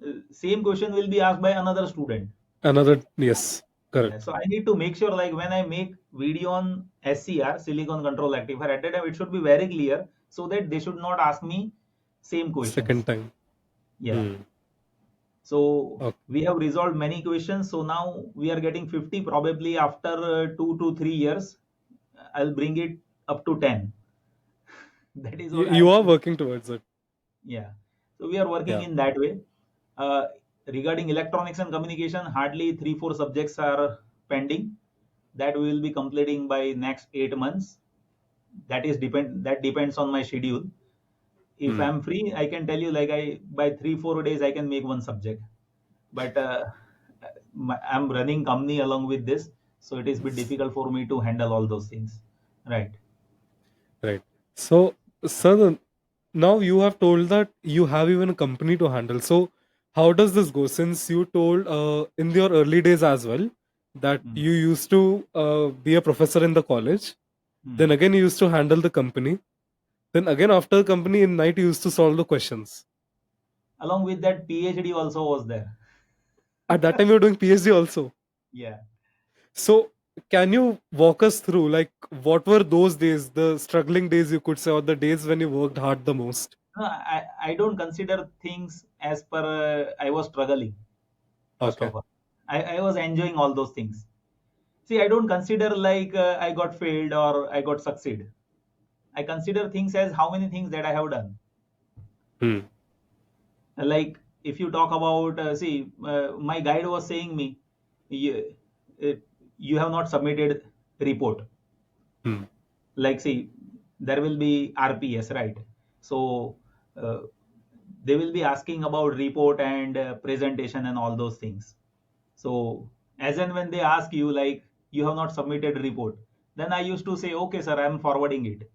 will be asked by another student. Another, yes. Yeah, Correct. so I need to make sure, like, when I make video on SCR, silicon control rectifier, at that time it should be very clear so that they should not ask me same questions. Second time. Yeah. Hmm. So Okay. we have resolved many questions. So now we are getting 50. Probably after 2 to 3 years, I'll bring it up to 10. That is what I You am are thinking. working towards it. Yeah. So we are working Yeah. in that way. Uh, Regarding electronics and communication, hardly 3 4 subjects are pending that we will be completing by next 8 months. That depends on my schedule. If Hmm. I'm free, I can tell you, like, I by 3 4 days I can make one subject. But I'm running company along with this, so it is a bit difficult for me to handle all those things. Right. Right. So, sir, now you have told that you have even a company to handle. So, how does this go? Since you told in your early days as well that Hmm. you used to be a professor in the college, Hmm. then again you used to handle the company. Then again, after company in night, you used to solve the questions. Along with that, PhD also was there. At that time, you were doing PhD also. Yeah. So, can you walk us through, like, what were those days, the struggling days, you could say, or the days when you worked hard the most? No, I don't consider things as per I was struggling, first Okay. of all. I was enjoying all those things. See, I don't consider like I got failed or I got succeed. I consider things as how many things that I have done. Hmm. Like if you talk about, see, my guide was saying me, you, uh, you have not submitted report. Hmm. Like, see, there will be RPS, right? So uh, they will be asking about report and presentation and all those things. So as and when they ask you, like, you have not submitted report, then I used to say, okay, sir, I'm forwarding it.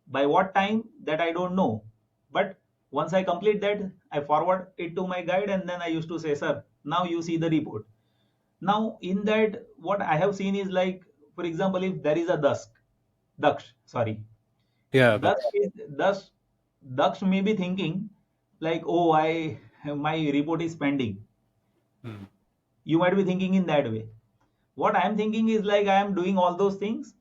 By what time, that I don't know. But once I complete that, I forward it to my guide, and then I used to say, sir, now you see the report. Now, in that, what I have seen is like, for example, if there is a Daksh, sorry, Yeah, Daksh that's. is Daksh, Daksh may be thinking like, oh, my report is pending. Hmm. You might be thinking in that way. What I am thinking is like I am doing all those things,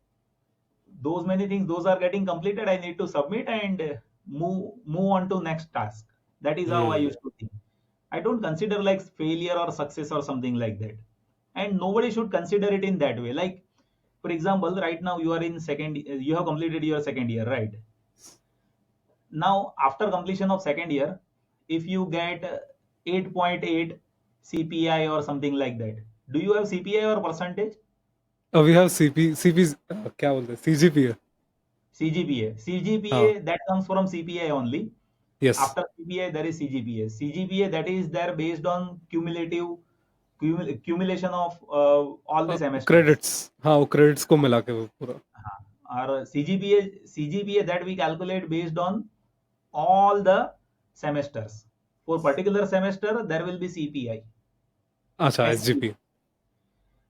those many things, those are getting completed. I need to submit and move on to next task. That is how I Hmm. used to think. I don't consider like failure or success or something like that, and nobody should consider it in that way. Like, for example, right now you are in second, you have completed your second year, right? Now after completion of second year, if you get 8.8 CPI or something like that, do you have CPI or percentage? We have CP, क्या बोलते हैं? CGPA. CGPA. हाँ. CGPA that comes from CPI only. Yes. After CPI, there is CGPA. CGPA that is there based on cumulation of all the semesters. Credits. हाँ, वो credits को मिला के वो पूरा. Or CGPA that we calculate based on all the semesters. For particular semester, there will be CPI. अच्छा, SP, SGP.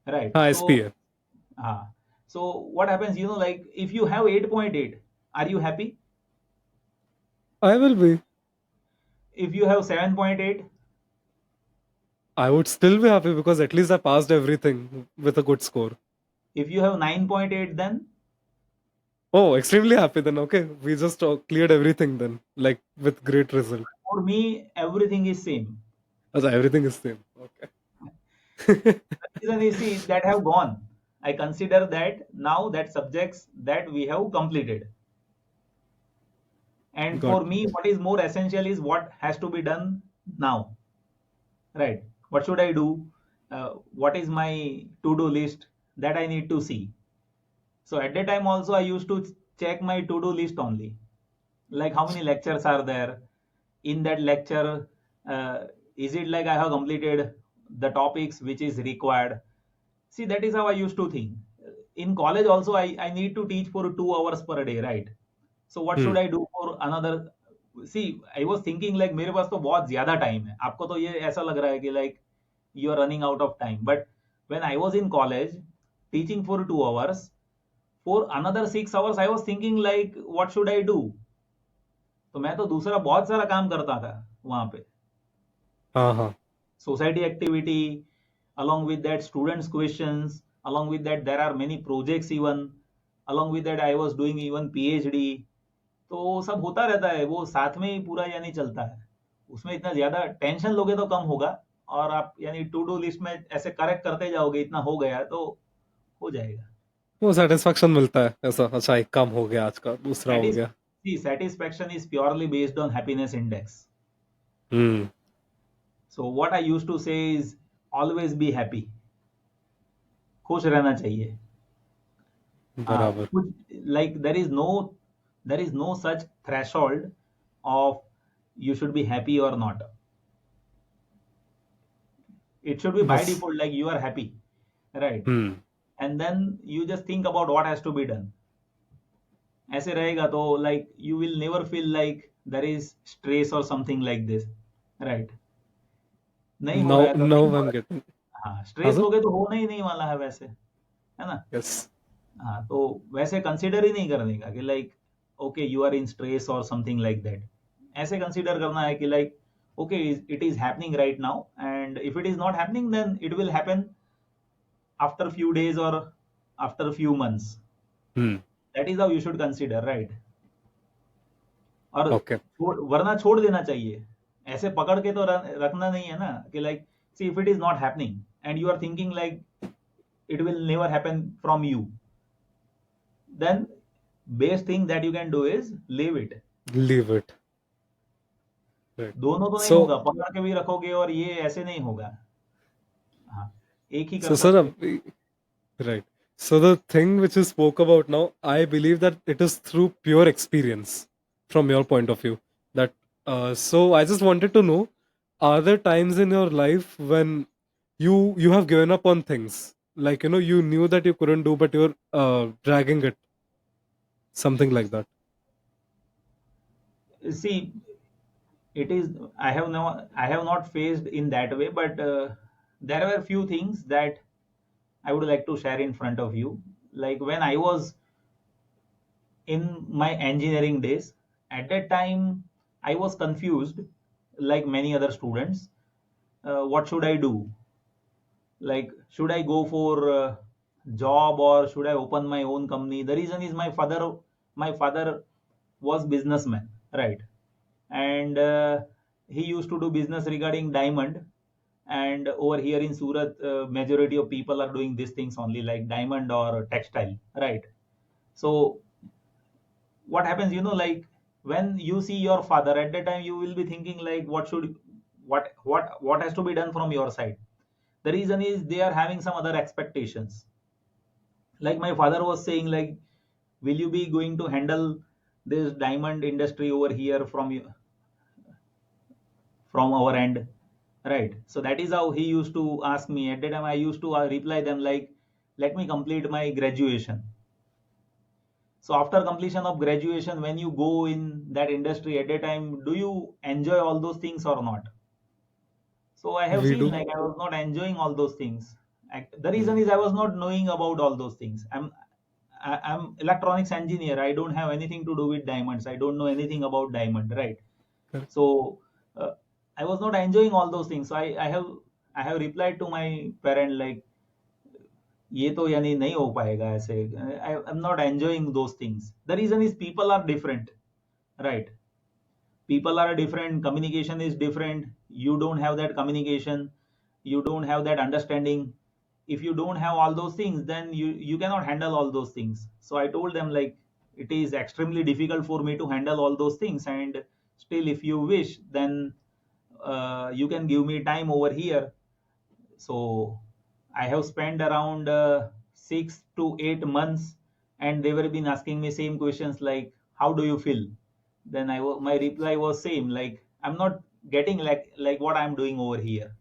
right? हाँ, So, SP है. uh, so what happens? Like if you have 8.8, are you happy? I will be. If you have 7.8, I would still be happy because at least I passed everything with a good score. if you have 9.8, then Oh, extremely happy then. Okay, we just cleared everything then, like with great result. for me, everything is same. Also, everything is same. Okay. The reason is, see, that have gone. I consider that now that subjects that we have completed. And Got for it. me, what is more essential is what has to be done now, right? What should I do? What is my to-do list that I need to see? So at that time also, I used to check my to-do list only. Like how many lectures are there? In that lecture, is it like I have completed the topics which is required? See, that is how I used to think. In college also, I need to teach for 2 hours per day, right? So what Hmm. should I do for another? See, I was thinking like मेरे पास तो बहुत ज्यादा time है. आपको तो ये ऐसा लग रहा है कि like you are running out of time. But when I was in college, teaching for 2 hours, for another 6 hours, I was thinking like what should I do? तो मैं तो दूसरा बहुत सारा काम करता था वहां पे. हाँ हाँ. Society activity, along with that students questions, along with that there are many projects even, along with that I was doing even PhD. तो सब होता रहता है, वो साथ में ही पूरा यानी चलता है. उसमें इतना ज्यादा टेंशन लोगे तो कम होगा, और आप यानी टू डू लिस्ट में ऐसे करेक्ट करते जाओगे, इतना हो गया तो हो जाएगा. वो सेटिस्फेक्शन मिलता है ऐसा. अच्छा, एक काम हो गया आज का, दूसरा हो Satis- गया. See, satisfaction is purely based on happiness index. Hmm. So what I used to say is always be happy. खुश रहना चाहिए. बराबर. Like there is no such threshold of you should be happy or not. It should be by बस. default like you are happy, right? Hmm. And then you just think about what has to be done. ऐसे रहेगा तो like you will never feel like there is stress or something like this, right? नहीं हो रहा Now, है तो now नहीं हो I'm रहा getting. है. हाँ, हाँ स्ट्रेस सर. लोगे तो होना ही नहीं वाला है वैसे, है ना? Yes. हाँ, तो वैसे कंसिडर ही नहीं करने का कि like okay, you are in stress or something like that. ऐसे consider करना है कि like okay, it is happening right now, and if it is not happening, then it will happen after few days or after few months. Hmm. That is how you should consider, right? और Okay. वरना छोड़ देना चाहिए, ऐसे पकड़ के तो रखना नहीं है ना कि like see if it is not happening and you are thinking like it will never happen from you, then best thing that you can do is leave it. Leave it. Right. दोनों तो नहीं So, होगा, पकड़ के भी रखोगे और ये ऐसे नहीं होगा. हाँ, एक ही कर so sir, सकते हो. right. So the thing which you spoke about now, I believe that it is through pure experience from your point of view. That so I just wanted to know, are there times in your life when you have given up on things? Like you knew that you couldn't do, but you're dragging it, something like that. See, it is, I have not faced in that way, but there were few things that I would like to share in front of you. Like when I was in my engineering days, at that time I was confused like many other students. What should I do? Like should I go for job or should I open my own company? The reason is my father was businessman, right? And he used to do business regarding diamond, and over here in Surat, majority of people are doing these things only, like diamond or textile, right? So what happens, like when you see your father at that time, you will be thinking like what has to be done from your side. The reason is they are having some other expectations. Like my father was saying like, will you be going to handle this diamond industry over here from you, from our end, right? So that is how he used to ask me. At that time I used to reply them like, let me complete my graduation. So after completion of graduation, when you go in that industry, at that time, do you enjoy all those things or not? So I have We seen do. like I was not enjoying all those things. The reason Hmm. is I was not knowing about all those things. I'm electronics engineer. I don't have anything to do with diamonds. I don't know anything about diamond, right? Correct. So uh, I was not enjoying all those things. So I have replied to my parent like, ये तो यानी नहीं हो पाएगा ऐसे. I'm not enjoying those things. The reason is people are different, right? People are different, communication is different. You don't have that communication, you don't have that understanding. If you don't have all those things, then you cannot handle all those things. So I told them like, it is extremely difficult for me to handle all those things, and still if you wish, then you can give me time over here. So I have spent around 6 to 8 months, and they were been asking me same questions like, how do you feel? Then my reply was same like, I'm not getting like what I'm doing over here.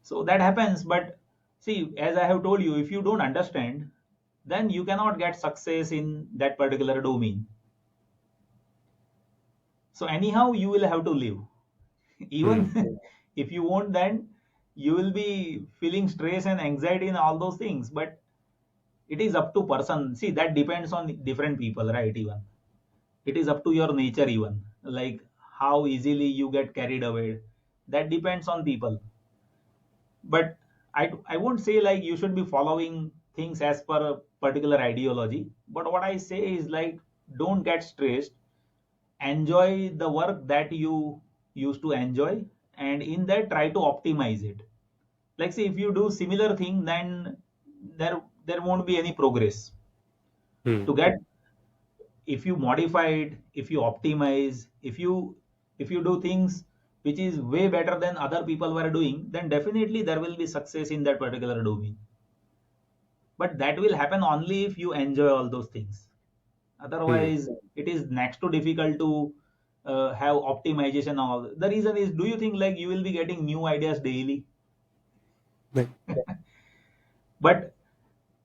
So that happens. But see, as I have told you, if you don't understand, then you cannot get success in that particular domain. So anyhow, you will have to live. Hmm. Even if you won't, then you will be feeling stress and anxiety and all those things. But it is up to person. See, that depends on different people, right? Even it is up to your nature, even like how easily you get carried away. That depends on people. But I won't say like you should be following things as per a particular ideology. But what I say is like, don't get stressed. Enjoy the work that you used to enjoy, and in that try to optimize it. Like say if you do similar thing, then there won't be any progress. Hmm. To get, if you modify it, if you optimize, if you do things which is way better than other people were doing, then definitely there will be success in that particular domain. But that will happen only if you enjoy all those things. Hmm. Otherwise it is next to difficult to have optimization. All the reason is, do you think like you will be getting new ideas daily? Like, But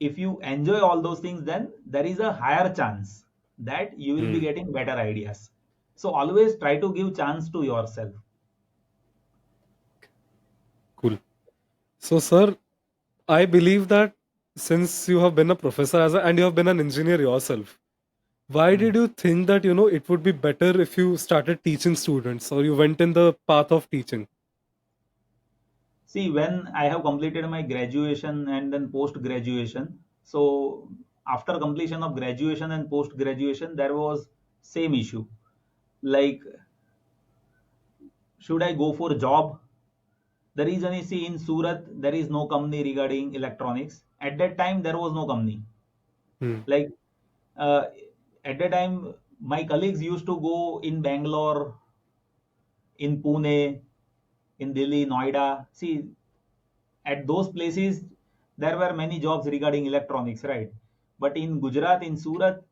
if you enjoy all those things, then there is a higher chance that you will be hmm. getting better ideas. So always try to give chance to yourself. Cool. So, sir, I believe that since you have been a professor and you have been an engineer yourself, Why did you think that, it would be better if you started teaching students or you went in the path of teaching? See, when I have completed my graduation and then post graduation, so after completion of graduation and post graduation, there was same issue. Like, should I go for a job? The reason is, see, in Surat, there is no company regarding electronics. At that time, there was no company. Hmm. Like, uh, at that time, my colleagues used to go in Bangalore, in Pune, in Delhi, Noida. See, at those places, there were many jobs regarding electronics, right? But in Gujarat, in Surat,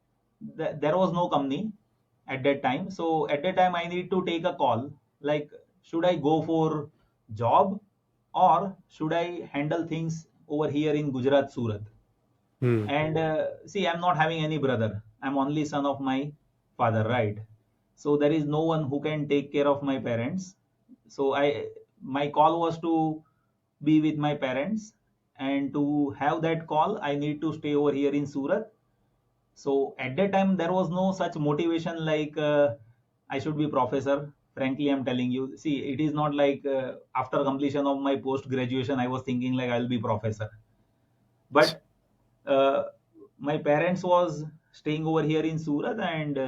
there was no company at that time. So at that time, I need to take a call, like, should I go for job or should I handle things over here in Gujarat, Surat? Hmm. And see, I'm not having any brother. I'm only son of my father, right? So there is no one who can take care of my parents. So my call was to be with my parents, and to have that call, I need to stay over here in Surat. So at that time, there was no such motivation like I should be professor. Frankly, I'm telling you. See, it is not like after completion of my post graduation, I was thinking like I'll be professor. But uh, my parents was staying over here in Surat, and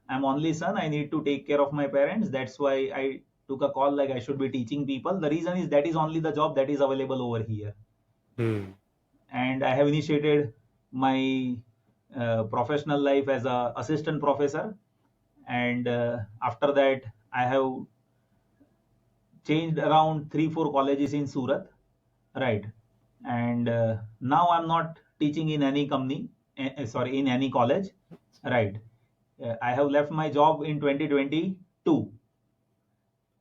I'm only son. I need to take care of my parents. That's why I took a call like I should be teaching people. The reason is that is only the job that is available over here. Hmm. And I have initiated my professional life as a assistant professor. And after that, I have changed around 3 4 colleges in Surat, right? And now I'm not teaching in any company, sorry, in any college, right? I have left my job in 2022.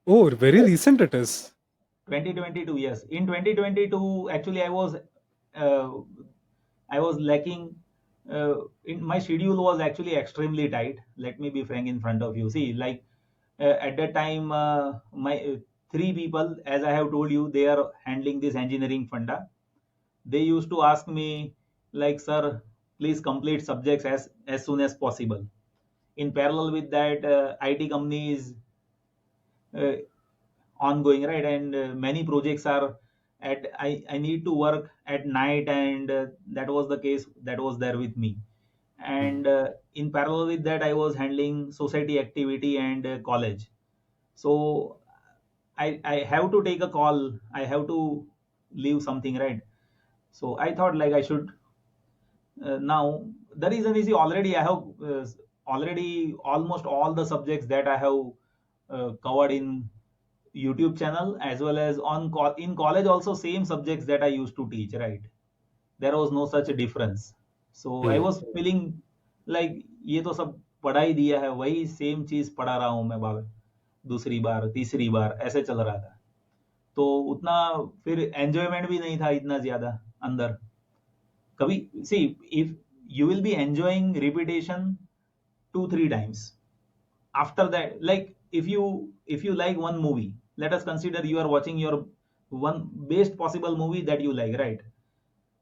Oh, very recent it is. 2022, yes. In 2022, actually, uh, I was lacking. In my schedule was actually extremely tight. Let me be frank in front of you. See, like at that time, my three people, as I have told you, they are handling this engineering funda. They used to ask me, like, sir, please complete subjects as soon as possible. In parallel with that, IT companies uh, ongoing, right? And many projects are I need to work at night, and that was the case that was there with me. And in parallel with that, I was handling society activity and college. So I have to take a call. I have to leave something, right? So I thought like I should now. The reason is already I have already almost all the subjects that I have covered in YouTube channel, as well as in college also, same subjects that I used to teach, right? There was no such a difference. So I Hmm. was feeling like ये तो सब पढ़ा ही दिया है, वही same चीज पढ़ा रहा हूँ मैं बार दूसरी बार तीसरी बार ऐसे चल रहा था. तो उतना फिर एंजॉयमेंट भी नहीं था इतना ज्यादा अंदर. कभी see if you will be enjoying repetition 2 3 times. After that, like, if you like one movie, let us consider you are watching your one best possible movie that you like, right?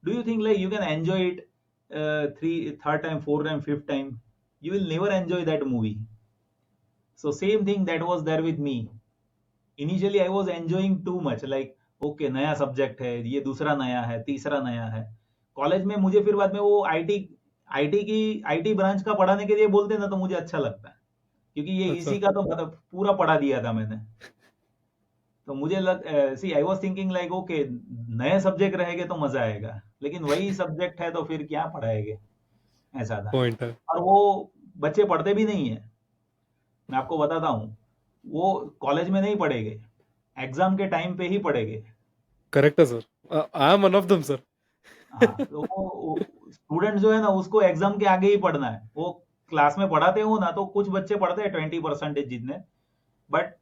Do you think like you can enjoy it third time, fourth time, fifth time? You will never enjoy that movie. So same thing that was there with me. Initially I was enjoying too much, like, okay, नया subject है, ये दूसरा नया है, तीसरा नया है. College में मुझे फिर बाद में वो आईटी आईटी की आईटी ब्रांच का पढ़ाने के लिए बोलते ना, तो मुझे अच्छा लगता है, क्योंकि ये अच्छा. इसी का तो मतलब पूरा पढ़ा दिया था मैंने. तो मुझे लग see I was thinking like okay, नए सब्जेक्ट रहेंगे तो मजा आएगा, लेकिन वही सब्जेक्ट है तो फिर क्या पढ़ाएंगे, ऐसा था. Point है. और वो बच्चे पढ़ते भी नहीं है. मैं आपको बताता हूँ, वो कॉलेज में नहीं पढ़ेंगे, एग्जाम के टाइम पे ही पढ़ेंगे. Correct है sir. I am one of them sir. हाँ, तो वो स्टूडेंट जो है ना, उसको एग्जाम के आगे ही पढ़ना है. वो क्लास में पढ़ाते हो ना, तो कुछ बच्चे पढ़ते हैं 20% जितने, but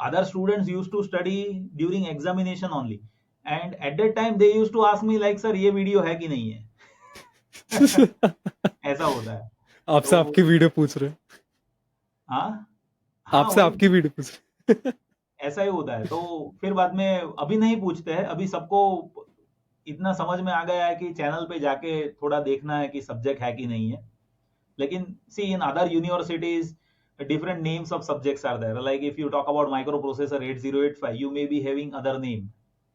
other students used to study during examination only. And at that time they used to ask me like, sir, ये वीडियो है कि नहीं है. ऐसा होता है. आपसे तो आपकी वीडियो पूछ रहे हैं. हाँ, हाँ, आपसे वही आपकी वीडियो पूछ रहे हैं. ऐसा ही होता है. तो फिर बाद में अभी नहीं पूछते हैं, अभी सबको इतना समझ में आ गया है कि चैनल पे जाके थोड़ा देखना है कि सब्जेक्ट है कि नहीं है. लेकिन see in other universities different names of subjects are there. Like if you talk about microprocessor 8085, you may be having other name,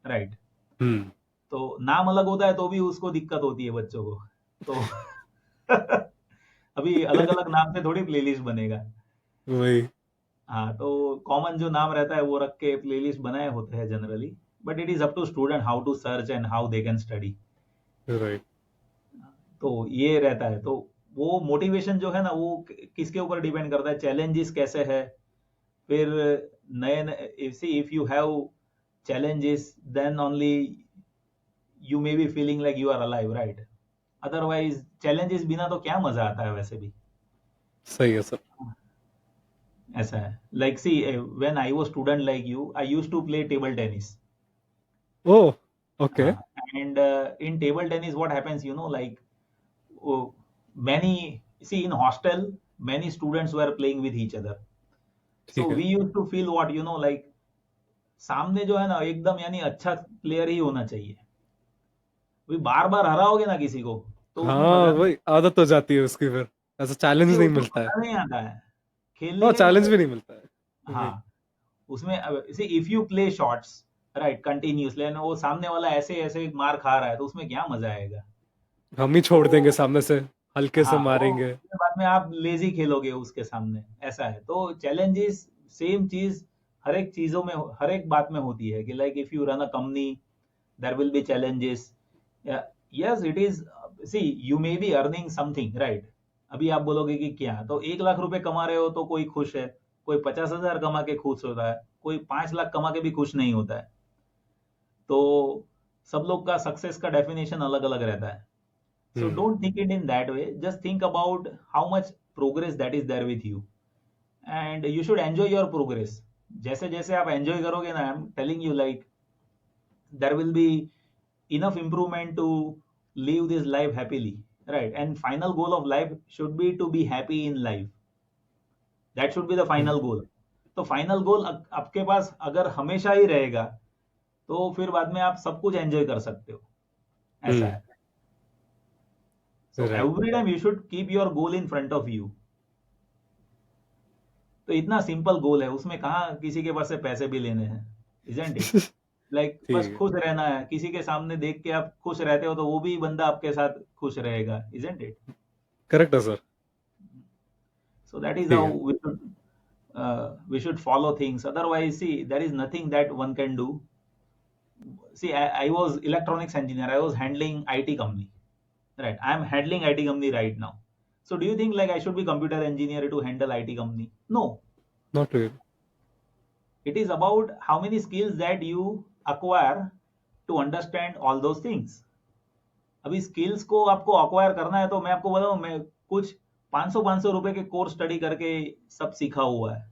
right? तो नाम अलग होता है तो भी उसको दिक्कत होती है बच्चों को, तो अभी अलग अलग नाम से थोड़ी प्लेलिस्ट बनेगा। वही। हाँ, तो कॉमन जो नाम रहता है वो रख के प्लेलिस्ट बनाए होते हैं generally, but it is up to student how to search and how they can study. Right. तो ये रहता है, तो वो मोटिवेशन जो है ना वो किसके ऊपर डिपेंड करता है, चैलेंजेस कैसे है, फिर नए नए, if you have challenges then only you may be feeling like you are alive, right? Otherwise challenges बिना तो क्या मजा आता है वैसे भी। सही है सर। ऐसा है, like see when I was student like you, I used to play table tennis. Oh, okay. And in table tennis what happens, you know, like many, see in hostel many students were playing with each other, so ठीक है। we used to feel what, you know, like सामने जो है ना एकदम यानी अच्छा player ही होना चाहिए। अभी बार बार हराओगे ना किसी को तो उसमें हाँ, मजा वही आदत हो जाती है उसकी, फिर ऐसा चैलेंज नहीं उसमें मिलता है। मजा नहीं आता है, खेलने और के भी चैलेंज मजा। भी नहीं मिलता है। वही। हाँ, उसमें see if you play shots right continuously, वो सामने वाला ऐसे ऐसे मार खा रहा है तो उसमें क्या मजा आएगा। हम ही छोड़ देंगे तो सामने से, हल्के से हाँ, वो मारेंगे। उसके बाद में आप लेजी खेलोगे उसके सामने, ऐसा है। तो चैलेंजेस सेम चीज हर एक चीजों में हर एक बात में होती है कि like if you run a company there will be challenges. Yes it is, see you may be earning something right. अभी आप बोलोगे कि क्या, तो 1 लाख रुपए कमा रहे हो तो कोई खुश है, कोई 50,000 कमा के खुश होता है, कोई 5 लाख कमा के भी खुश नहीं होता है। तो सब लोग का सक्सेस का डेफिनेशन अलग अलग रहता है। So don't think it in that way. Just think about how much progress that is there with you, and you should enjoy your progress. जैसे जैसे आप enjoy करोगे ना, I'm telling you like there will be enough improvement to live this life happily, right? And final goal of life should be to be happy in life. That should be the final goal. तो final goal आपके पास अगर हमेशा ही रहेगा तो फिर बाद में आप सब कुछ एंजॉय कर सकते हो, ऐसा है। So right. every time you should keep your goal in front of you. तो इतना सिंपल गोल है, उसमें कहाँ किसी के पास से पैसे भी लेने हैं, isn't it? लाइक बस ठीक है। खुश रहना है, किसी के सामने देख के आप खुश रहते हो तो वो भी बंदा आपके साथ खुश रहेगा, isn't it? करेक्ट है सर। So that is ठीक how है। we should follow things. Otherwise, see, there is nothing that one can do. See, I was electronics engineer. I was handling IT company, right? I'm handling IT company right now. So do you think like I should be computer engineer to handle IT company? No. Not real. It is about how many skills that you acquire to understand all those things. अभी skills को आपको acquire करना है तो मैं आपको बताऊं, मैं कुछ 500 रुपए के कोर्स स्टडी करके सब सीखा हुआ है,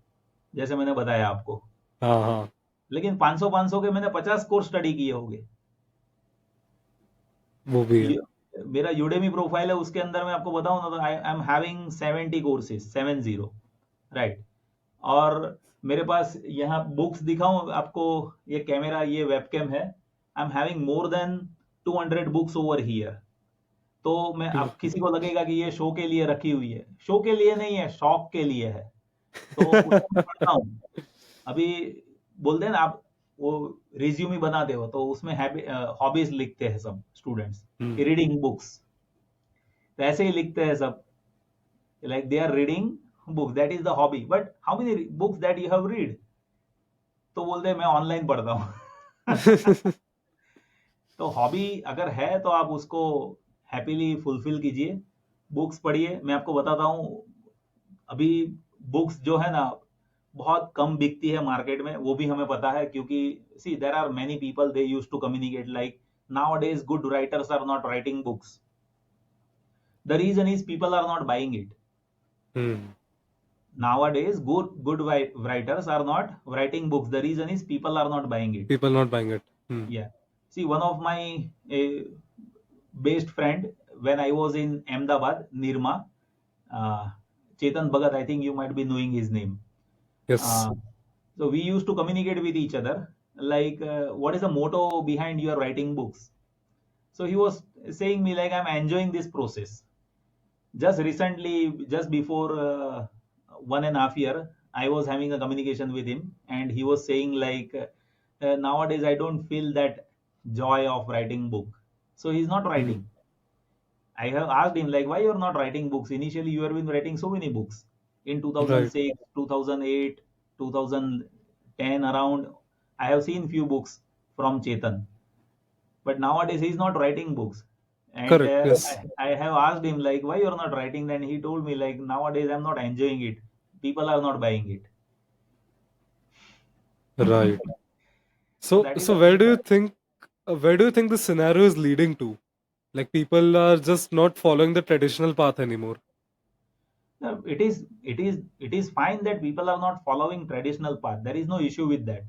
जैसे मैंने बताया आपको। हाँ हाँ, लेकिन 500 के मैंने 50 कोर्स स्टडी किए होंगे। वो भी है। मेरा यूडेमी प्रोफाइल है, उसके अंदर मैं आपको बताऊं ना तो I am having 70 courses, 70, right. और मेरे पास यहाँ बुक्स दिखाऊं आपको, ये कैमरा ये वेबकैम है, I am having more than 200 books over here. तो मैं, अब किसी को लगेगा कि ये शो के लिए रखी हुई है, शो के लिए नहीं है, शौक के लिए है। तो उसको मैं पढ़ता हूँ। अभी बोलते हैं ना आप, वो रिज्यूमी बनाते हो तो उसमें हॉबीज लिखते हैं सब स्टूडेंट्स, रीडिंग बुक्स। तो ऐसे ही लिखते हैं सब, like they are reading books, that is the hobby, but how many books that you have read? तो बोलते हैं मैं ऑनलाइन पढ़ता हूँ। तो हॉबी अगर है तो आप उसको हैप्पीली फुलफिल कीजिए, बुक्स पढ़िए। मैं आपको बताता हूँ, अभी बुक्स जो है ना बहुत कम बिकती है मार्केट में, वो भी हमें पता है, क्योंकि see there are many people they used to communicate, like nowadays good writers are not writing books. The reason is people are not buying it. Nowadays good writers are not writing books. The reason is people are not buying it. People not buying it. Yeah. See, one of my best friend when I was in Ahmedabad, Nirma, Chetan Bhagat, I think you might be knowing his name. Yes. So we used to communicate with each other, like what is the motto behind your writing books? So he was saying me like, I'm enjoying this process. Just recently, just before 1.5 year, I was having a communication with him, and he was saying like, nowadays I don't feel that joy of writing book, so he's not Hmm. writing. I have asked him like, why you're not writing books? Initially you have been writing so many books in Right. 2006, 2008, 2010 around. I have seen few books from Chetan, but nowadays he's not writing books. And Correct. Yes. I have asked him like, why you're not writing? Then he told me like, nowadays I'm not enjoying it, people are not buying it. Right. So So, that is so the main. where do you think the scenario is leading to? Like people are just not following the traditional path anymore. It is fine that people are not following traditional path, there is no issue with that.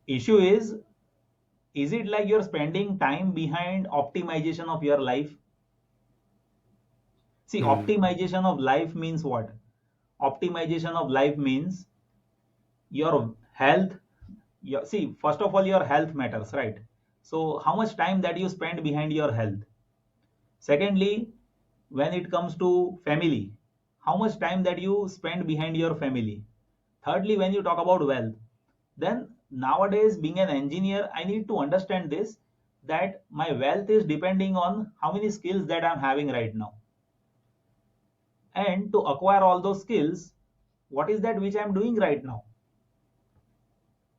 Issue is it like you're spending time behind optimization of your life? See, Hmm. optimization of life means what? Optimization of life means your health. See, first of all, your health matters, right? So how much time that you spend behind your health? Secondly, when it comes to family, how much time that you spend behind your family? Thirdly, when you talk about wealth, then nowadays being an engineer, I need to understand this, that my wealth is depending on how many skills that I'm having right now. And to acquire all those skills, what is that which I'm doing right now?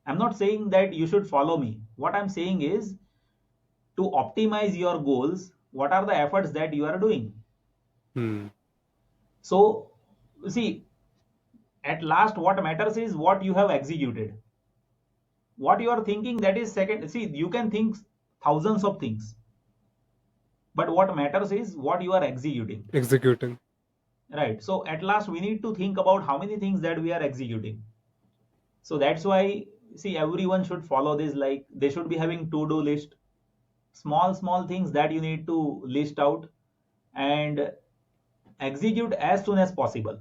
I'm not saying that you should follow me. What I'm saying is, to optimize your goals, what are the efforts that you are doing? Hmm. So, see, at last, what matters is what you have executed. What you are thinking, that is second. See, you can think thousands of things, but what matters is what you are executing. Executing. Right. So, at last, we need to think about how many things that we are executing. So, that's why, see, everyone should follow this. Like, they should be having to-do list, small things that you need to list out and execute as soon as possible.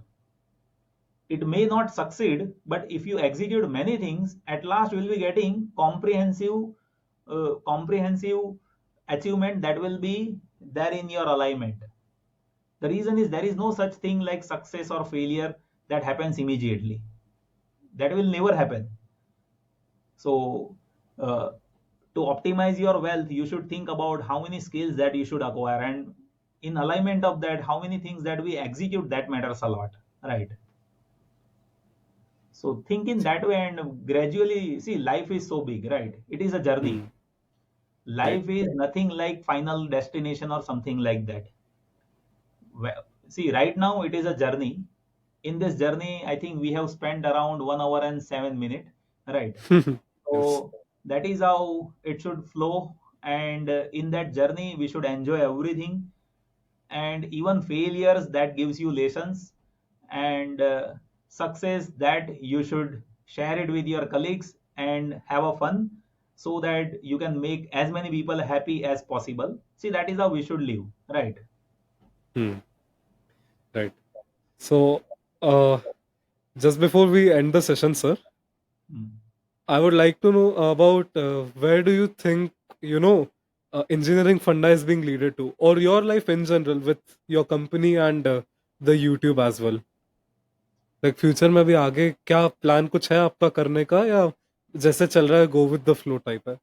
It may not succeed, but if you execute many things, at last you will be getting comprehensive achievement that will be there in your alignment. The reason is, there is no such thing like success or failure that happens immediately. That will never happen. So, uh, to optimize your wealth, you should think about how many skills that you should acquire, and in alignment of that, how many things that we execute, that matters a lot, right? So think in that way and gradually see, life is so big, right? It is a journey. Hmm. Right. Life is nothing like final destination or something like that. See, right now it is a journey. In this journey, I think we have spent around 1 hour and 7 minutes, right? Yes. So that is how it should flow. And in that journey, we should enjoy everything, and even failures that gives you lessons, and success that you should share it with your colleagues and have a fun, so that you can make as many people happy as possible. See, that is how we should live, right? Hmm. Right. So, uh, just before we end the session, sir, Mm. I would like to know about where do you think, engineering funda is being leaded to, or your life in general with your company and the YouTube as well. Like future में भी आगे क्या plan कुछ है आपका करने का या जैसे चल रहा है go with the flow type है?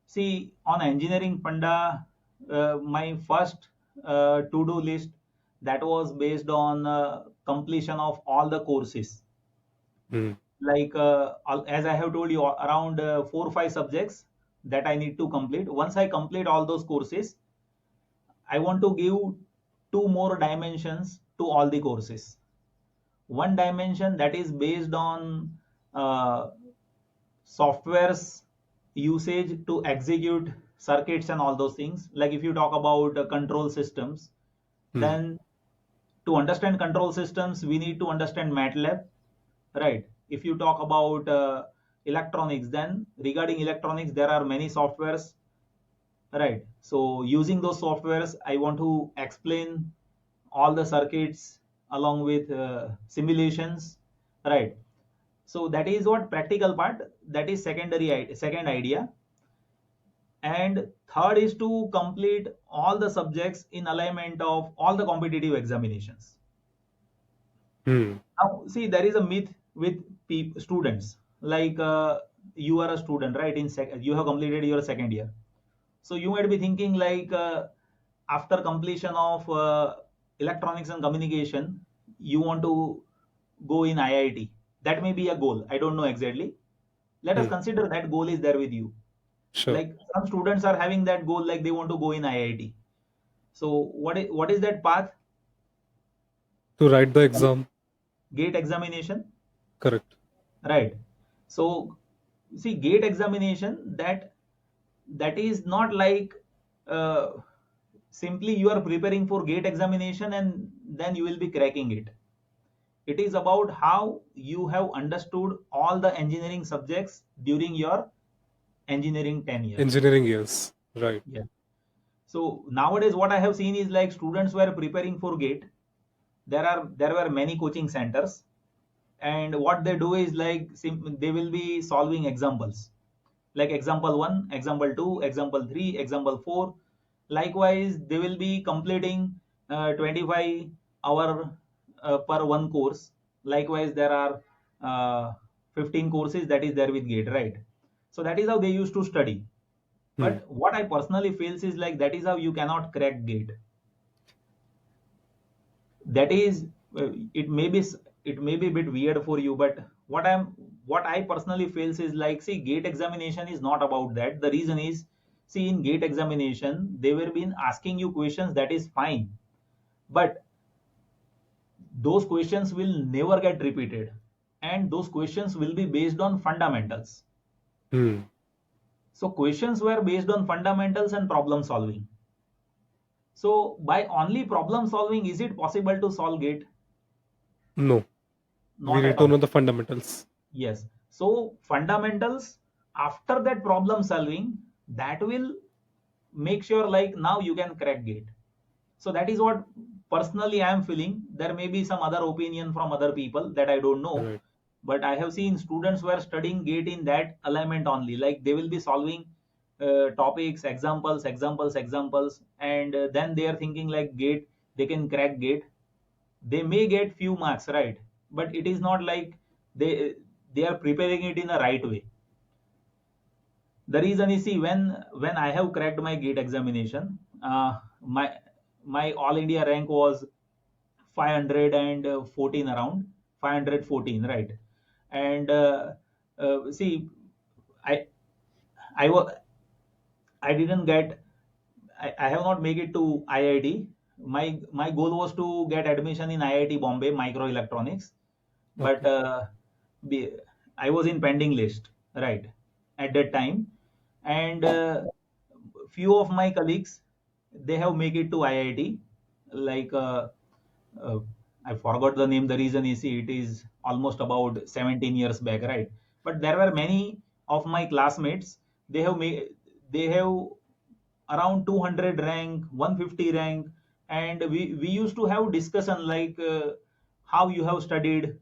See, on Engineering Funda, my first to-do list, that was based on completion of all the courses. Hmm. Like, as I have told you, around 4 or 5 subjects that I need to complete. Once I complete all those courses, I want to give two more dimensions to all the courses. One dimension that is based on uh, software's usage to execute circuits and all those things. Like, if you talk about control systems, Hmm. then to understand control systems, we need to understand MATLAB, right? If you talk about electronics, then regarding electronics, there are many softwares, right? So using those softwares, I want to explain all the circuits along with simulations, right? So that is what practical part, that is second idea. and third is to complete all the subjects in alignment of all the competitive examinations. Hmm. Now, see, there is a myth with students. Like you are a student, right? You have completed your second year, so you might be thinking like after completion of electronics and communication, you want to go in IIT. That may be a goal. I don't know exactly. Let us Hmm. consider that goal is there with you. Sure. Like some students are having that goal, like they want to go in IIT. So what is that path? To write the exam. Gate examination, Correct. right? So see, gate examination, that is not like uh, simply you are preparing for gate examination and then you will be cracking it. It is about how you have understood all the engineering subjects during your engineering tenure. Engineering years. Right. Yeah. So nowadays what I have seen is like students were preparing for gate. There were many coaching centers, and what they do is like they will be solving examples, like example 1, example 2, example 3, example 4. Likewise, they will be completing 25 hour per one course. Likewise, there are 15 courses that is there with gate, right? So that is how they used to study. Hmm. But what I personally feels is like that is how you cannot crack gate. That is it may be it may be a bit weird for you, but what I personally feels is like, see, gate examination is not about that. The reason is, see, in gate examination they were been asking you questions, that is fine, but those questions will never get repeated, and those questions will be based on fundamentals. Hmm. So questions were based on fundamentals and problem solving. So by only problem solving, is it possible to solve gate? No. We Not need at to all. know the fundamentals. Yes. So fundamentals, after that problem solving, that will make sure like now you can crack gate. So that is what personally I am feeling. There may be some other opinion from other people that I don't know, Right. but I have seen students were studying gate in that alignment only. Like they will be solving topics, examples, and then they are thinking like gate, they can crack gate. They may get few marks, right? But it is not like they are preparing it in a right way. The reason is, see, when I have cracked my gate examination, my all India rank was 514, around 514, right? And see, I I was I didn't get, I have not make it to IIT. My goal was to get admission in IIT Bombay microelectronics, but Okay. be- I was in pending list, right, at that time, and few of my colleagues, they have make it to IIT, like uh, I forgot the name. The reason is, see, it is almost about 17 years back, right? But there were many of my classmates. They have around 200 rank, 150 rank, and we used to have discussion like how you have studied,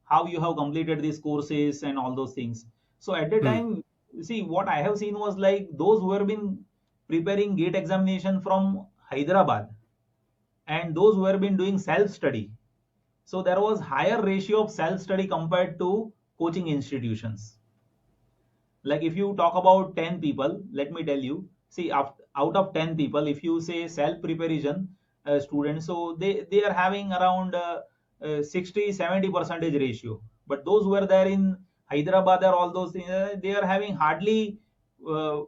how you have completed these courses and all those things. So at the Hmm. time, see, what I have seen was like those who have been preparing gate examination from Hyderabad, and those who have been doing self study. So there was higher ratio of self study compared to coaching institutions. Like if you talk about 10 people, let me tell you, see, out of 10 people, if you say self preparation students, so they are having around 60-70 percentage ratio. But those who are there in Hyderabad or all those things, they are having hardly uh,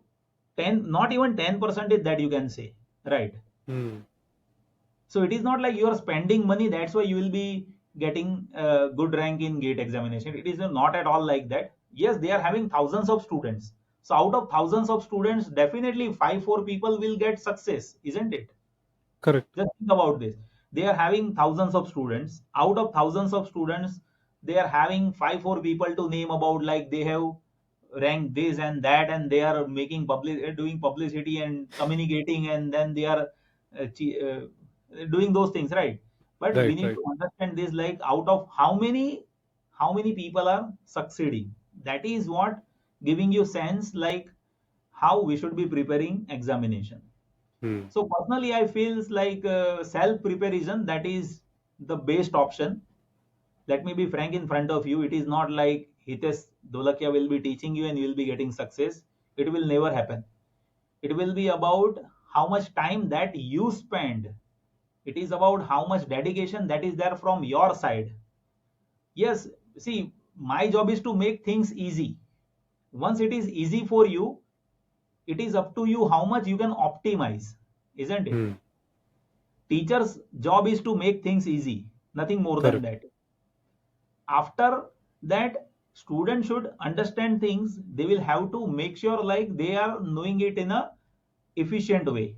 10, not even 10 percentage, that you can say, right? Hmm. So it is not like you are spending money, that's why you will be getting a good rank in gate examination. It is not at all like that. Yes, they are having thousands of students. So out of thousands of students, definitely 5-4 people will get success, isn't it? Correct. Just think about this. They are having thousands of students. Out of thousands of students, they are having 5-4 people to name about, like they have ranked this and that, and they are making public, doing publicity and communicating, and then they are doing those things, right? But we Right. need Right. to understand this, like out of how many people are succeeding. That is what giving you sense, like how we should be preparing examination. So personally, I feels like self preparation, that is the best option. Let me be frank in front of you. It is not like Hitesh Dholakiya will be teaching you and you will be getting success. It will never happen. It will be about how much time that you spend. It is about how much dedication that is there from your side. Yes, see, my job is to make things easy. Once it is easy for you, it is up to you how much you can optimize, isn't it? Teacher's job is to make things easy, nothing more than that. After that, students should understand things. They will have to make sure like they are knowing it in a efficient way.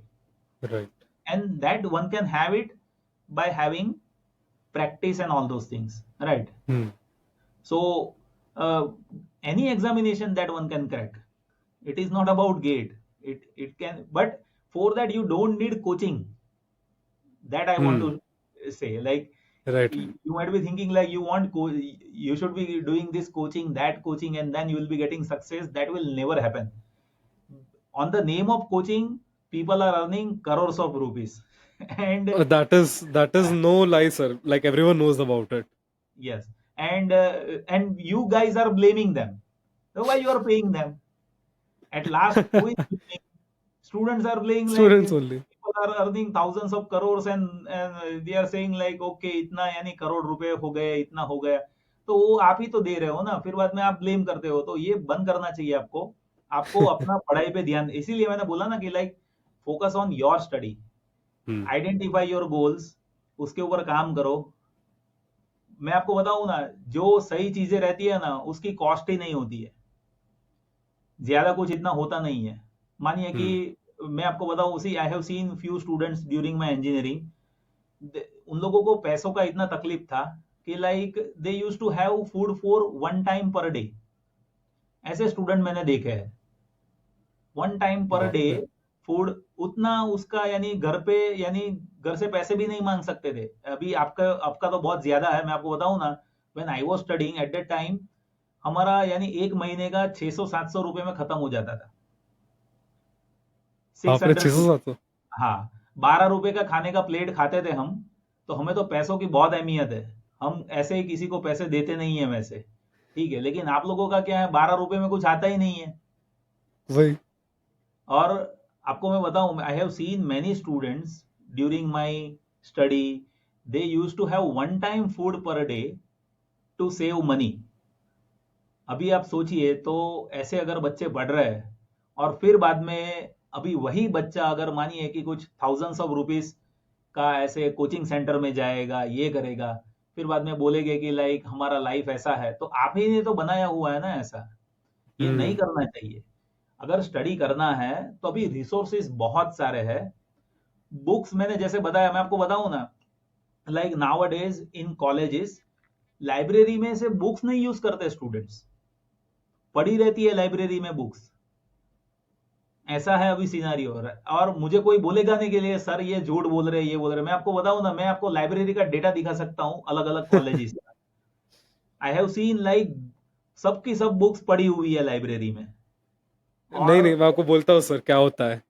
Right. And that one can have it by having practice and all those things, right? So any examination that one can crack, it is not about gate. It can, but for that you don't need coaching. That I want to say. Like, Right. you might be thinking like you should be doing this coaching, that coaching, and then you will be getting success. That will never happen. On the name of coaching, people are earning crores of rupees. And That is no lie, sir. Like everyone knows about it. yes, and you guys are blaming them. So why you are paying them? At last, who is blaming? Students are blaming, like Students only. people are earning thousands of crores and they are saying like okay इतना यानी करोड़ रुपए हो गए, इतना हो गया, तो वो आप ही तो दे रहे हो ना, फिर बाद में आप ब्लेम करते हो, तो ये बंद करना चाहिए आपको. आपको अपना पढ़ाई पे ध्यान, इसीलिए मैंने बोला ना कि like focus on your study, identify your goals, उसके ऊपर काम करो. मैं आपको बताऊं ना, जो सही चीजें रहती है ना उसकी कॉस्ट ही नहीं होती है, ज्यादा कुछ इतना होता नहीं है. मानिए कि मैं आपको बताऊं, उसी I have seen few students during my engineering, उन लोगों को पैसों का इतना तकलीफ था कि like they used to have food for 1 time per day. ऐसे स्टूडेंट मैंने देखे हैं. 1 टाइम पर डे फूड, उतना उसका यानी घर पे, यानी घर से पैसे भी नहीं मांग सकते थे. अभी आपका तो बहुत ज्यादा है. मैं आपको बताऊं ना, when I was studying at that time, हमारा यानी एक महीने का 600-700 रुपए में खत्म हो जाता था. 600 हाँ, 12 रुपए का खाने का प्लेट खाते थे हम. तो हमें तो पैसों की बहुत अहमियत है. हम ऐसे ही किसी को पैसे देते नहीं है वैसे, ठीक है, लेकिन आप लोगों का क्या है, 12 रुपए में कुछ आता ही नहीं है. वही. और आपको मैं बताऊं, I have seen many students during my study, they used to have 1 time food per day to save money. अभी आप सोचिए, तो ऐसे अगर बच्चे पढ़ रहे हैं और फिर बाद में अभी वही बच्चा अगर मानिए कि कुछ थाउजेंड्स ऑफ रुपीस का ऐसे कोचिंग सेंटर में जाएगा, ये करेगा, फिर बाद में बोलेगे कि लाइक हमारा लाइफ ऐसा है, तो आप ही ने तो बनाया हुआ है ना ऐसा. ये नहीं करना चाहिए. अगर स्टडी करना है तो अभी रिसोर्सेज बहुत सारे हैं. बुक्स मैंने जैसे बताया, मैं आपको बताऊं ना, like now days in colleges library में से बुक्स नहीं यूज करते स्टूडेंट्स, पड़ी रहती है लाइब्रेरी में बुक्स. ऐसा है अभी सिनारियो. और मुझे कोई बोलेगा नहीं के लिए सर ये झूठ बोल रहे, ये बोल रहे. मैं आपको बताऊं ना, मैं आपको लाइब्रेरी का डेटा दिखा सकता हूं अलग अलग कॉलेजेस का. आई हैव सीन लाइक सबकी सब बुक्स पड़ी हुई है लाइब्रेरी में. नहीं, मैं आपको बोलता हूँ सर क्या होता है.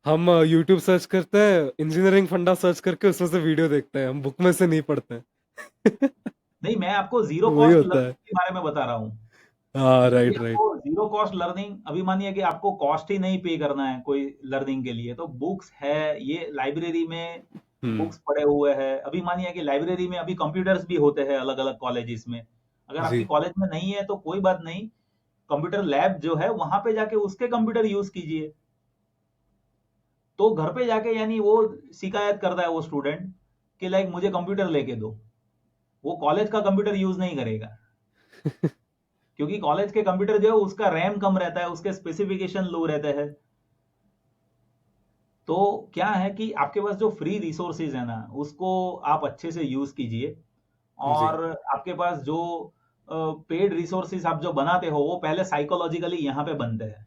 हम YouTube सर्च करते हैं, इंजीनियरिंग फंडा सर्च करके उसमें से वीडियो देखते हैं, हम बुक में से नहीं पढ़ते हैं. नहीं, मैं आपको जीरो वही कॉस्ट होता है. लर्निंग के बारे में बता रहा हूँ. हाँ, राइट. जीरो कॉस्ट लर्निंग, अभी मानिए कि आपको कॉस्ट ही नहीं पे करना है कोई लर्निंग के लिए, तो बुक्स है, ये लाइब्रेरी में बुक्स पड़े हुए हैं. अभी मानिए कि लाइब्रेरी में अभी कंप्यूटर्स भी होते हैं अलग अलग कॉलेजेस में. अगर आपकी कॉलेज में नहीं है तो कोई बात नहीं, कंप्यूटर लैब जो है वहां पे जाके उसके कंप्यूटर यूज कीजिए. तो घर पे जाके यानी वो शिकायत करता है वो स्टूडेंट कि लाइक मुझे कंप्यूटर लेके दो, वो कॉलेज का कंप्यूटर यूज नहीं करेगा. क्योंकि कॉलेज के कंप्यूटर जो है उसका रैम कम रहता है, उसके स्पेसिफिकेशन लो रहते हैं. तो क्या है कि आपके पास जो फ्री रिसोर्सेज है ना, उसको आप अच्छे से यूज कीजिए. और आपके पास जो पेड रिसोर्सेज आप जो बनाते हो, वो पहले साइकोलॉजिकली यहाँ पे बनते हैं.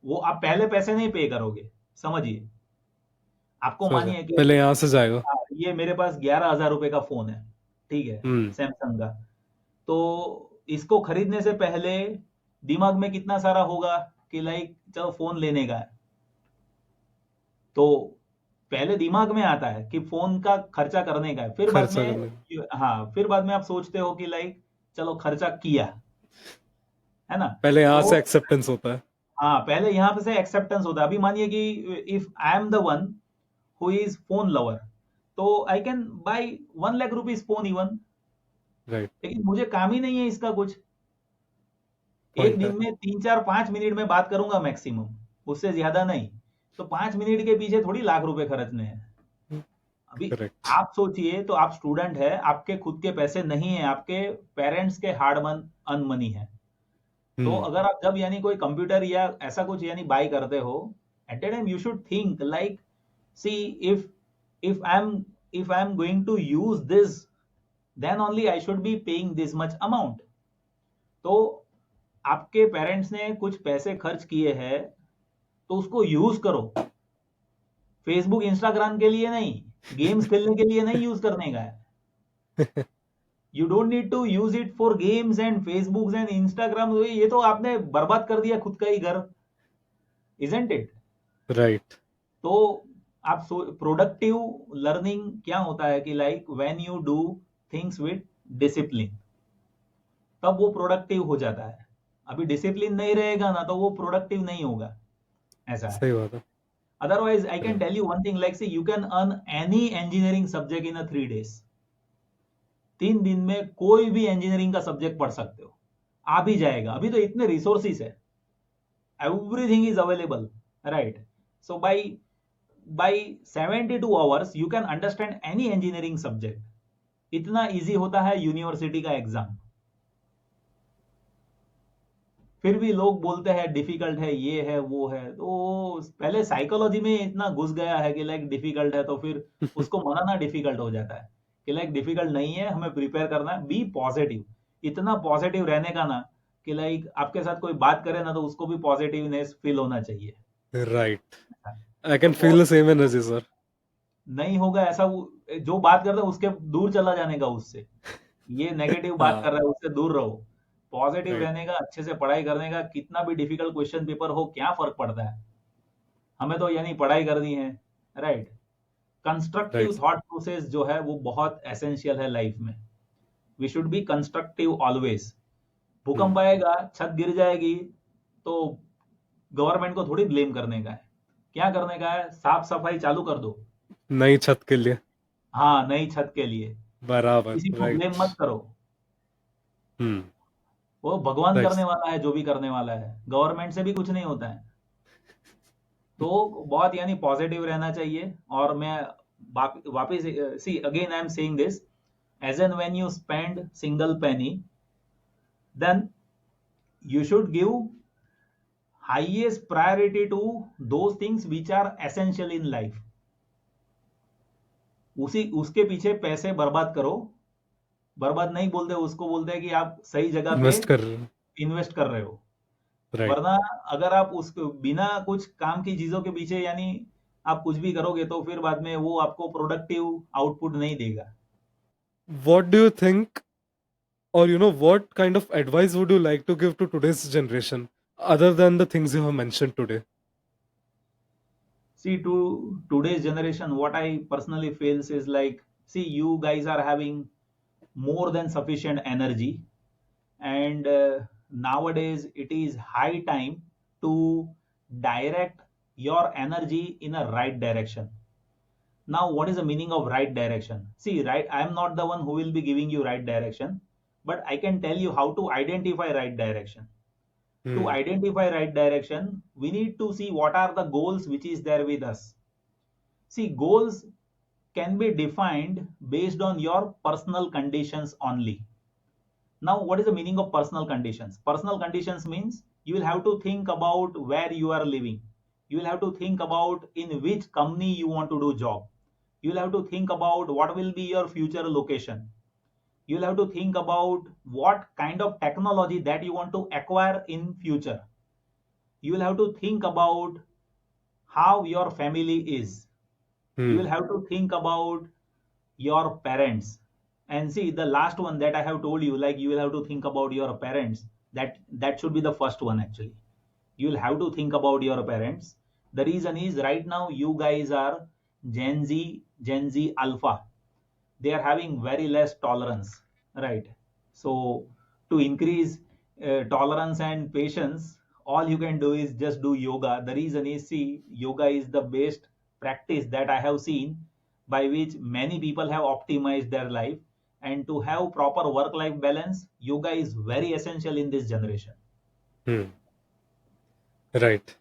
वो आप पहले पैसे नहीं पे करोगे, समझिए. आपको मानिए कि पहले यहाँ से जाएगा. ये मेरे पास 11,000 रुपए का फोन है, ठीक है, सैमसंग का. तो इसको खरीदने से पहले दिमाग में कितना सारा होगा कि लाइक चलो फोन लेने का है, तो पहले दिमाग में आता है कि फोन का खर्चा करने का है, फिर बाद खर्चा करने में, हाँ, फिर बाद में आप सोचते हो कि लाइक चलो खर्चा किया, है ना। पहले यहाँ तो से एक्सेप्टेंस होता है। हाँ, पहले यहाँ पे से एक्सेप्टेंस होता है। अभी मानिए कि if I am the one who is phone lover, तो I can buy 1 lakh rupees phone even, right, लेकिन मुझे काम ही नहीं है इसका कुछ। एक पॉइंट है। दिन में 3 4 5 मिनट में बात करूंगा मैक्सिमम, उससे ज्यादा नहीं। तो 5 मिनट के पीछे थोड़ी लाख रुपए खर्चने हैं। अभी करेक्ट। आप सोचिए, तो आप स्टूडेंट है, आपके खुद के पैसे नहीं है, आपके पेरेंट्स के हार्ड अर्न मनी है। तो अगर आप जब यानी कोई कंप्यूटर या ऐसा कुछ यानी बाय करते हो, at the time you should think like, see, if if I am if I am going to use this, then only I should be paying this much amount. तो आपके पेरेंट्स ने कुछ पैसे खर्च किए हैं, तो उसको यूज करो। फेसबुक इंस्टाग्राम के लिए नहीं, गेम्स खेलने के लिए नहीं यूज करने का है। You don't need to use it for games and Facebook and Instagram. ये तो आपने बर्बाद कर दिया खुद का ही घर, इजंट इट। राइट। तो आप प्रोडक्टिव लर्निंग क्या होता है कि like when you do things with discipline, तब वो प्रोडक्टिव हो जाता है। अभी डिसिप्लिन नहीं रहेगा ना, तो वो प्रोडक्टिव नहीं होगा, ऐसा है। सही बात है। Otherwise, I can Right. tell you one thing, like say you can earn any engineering subject in a 3 days. 3 दिन में कोई भी इंजीनियरिंग का सब्जेक्ट पढ़ सकते हो, आ भी जाएगा। अभी तो इतने रिसोर्सेस है, everything is available, right. So by 72 hours you can understand any engineering subject. इतना इजी होता है यूनिवर्सिटी का एग्जाम। फिर भी लोग बोलते हैं डिफिकल्ट है, ये है वो है। तो पहले साइकोलॉजी में इतना घुस गया है कि लाइक डिफिकल्ट है, तो फिर उसको मनाना डिफिकल्ट हो जाता है कि लाइक डिफिकल्ट नहीं है, हमें प्रिपेयर करना है। बी पॉजिटिव, इतना पॉजिटिव रहने का ना कि लाइक आपके साथ कोई बात करे ना, तो उसको भी पॉजिटिवनेस फील होना चाहिए। राइट, आई कैन और feel the same energy sir. नहीं होगा ऐसा, जो बात करता है उसके दूर चला जाने का उससे। ये नेगेटिव बात कर हाँ, रहा है, उससे दूर रहो। पॉजिटिव राइट, रहने का, अच्छे से पढ़ाई करने का। कितना भी डिफिकल्ट क्वेश्चन पेपर हो, क्या फर्क पड़ता है, हमें तो यानी पढ़ाई करनी है, right. Constructive right. Thought process जो है वो बहुत एसेंशियल है लाइफ में। We should be constructive always. भूकंप आएगा, छत गिर जाएगी, तो गवर्नमेंट को थोड़ी ब्लेम करने का है। क्या करने का है, साफ सफाई चालू कर दो। नई छत के लिए। हाँ, नई छत के लिए बराबर, किसी को ब्लेम राइट। मत करो। हम्म। वो भगवान राइट। करने वाला है, जो भी करने वाला है, गवर्नमेंट से भी कुछ नहीं होता है। तो बहुत यानी पॉजिटिव रहना चाहिए। और मैं वापिस, see again I am saying this, as and when you spend single penny, then you should give highest priority to those things which are essential in life। उसके पीछे पैसे बर्बाद करो। बर्बाद नहीं बोलते उसको, बोलते हैं कि आप सही जगह पे इन्वेस्ट कर रहे हैं। इन्वेस्ट कर रहे हो। राइट। वरना अगर आप उस बिना कुछ काम की चीजों के पीछे यानी आप कुछ भी करोगे, तो फिर बाद में वो आपको प्रोडक्टिव आउटपुट नहीं देगा। What do you think, or what kind of advice would you like to give to today's generation other than the things you have mentioned today? See, to today's generation, what I personally feels is like, see, you guys are having more than sufficient energy, and nowadays it is high time to direct your energy in a right direction. Now, what is the meaning of right direction? See, right, I am not the one who will be giving you right direction, but I can tell you how to identify right direction. To identify right direction, we need to see what are the goals which is there with us. See, goals can be defined based on your personal conditions only. Now, what is the meaning of personal conditions? Personal conditions means you will have to think about where you are living. You will have to think about in which company you want to do job. You will have to think about what will be your future location. You will have to think about what kind of technology that you want to acquire in future. You will have to think about how your family is. You will have to think about your parents. And see, the last one that I have told you, like you will have to think about your parents, that should be the first one actually. You'll have to think about your parents. The reason is right now you guys are Gen Z Alpha. They are having very less tolerance, right? So to increase tolerance and patience, all you can do is just do yoga. The reason is, see, yoga is the best practice that I have seen by which many people have optimized their life. And to have proper work life balance, yoga is very essential in this generation. Hmm. Right.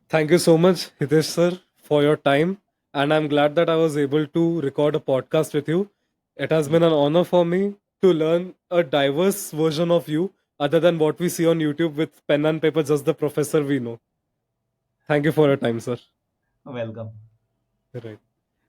Thank you so much, Hitesh sir, for your time. And I'm glad that I was able to record a podcast with you. It has been an honor for me to learn a diverse version of you other than what we see on YouTube with pen and paper, just the professor we know. Thank you for your time, sir. Welcome. Right.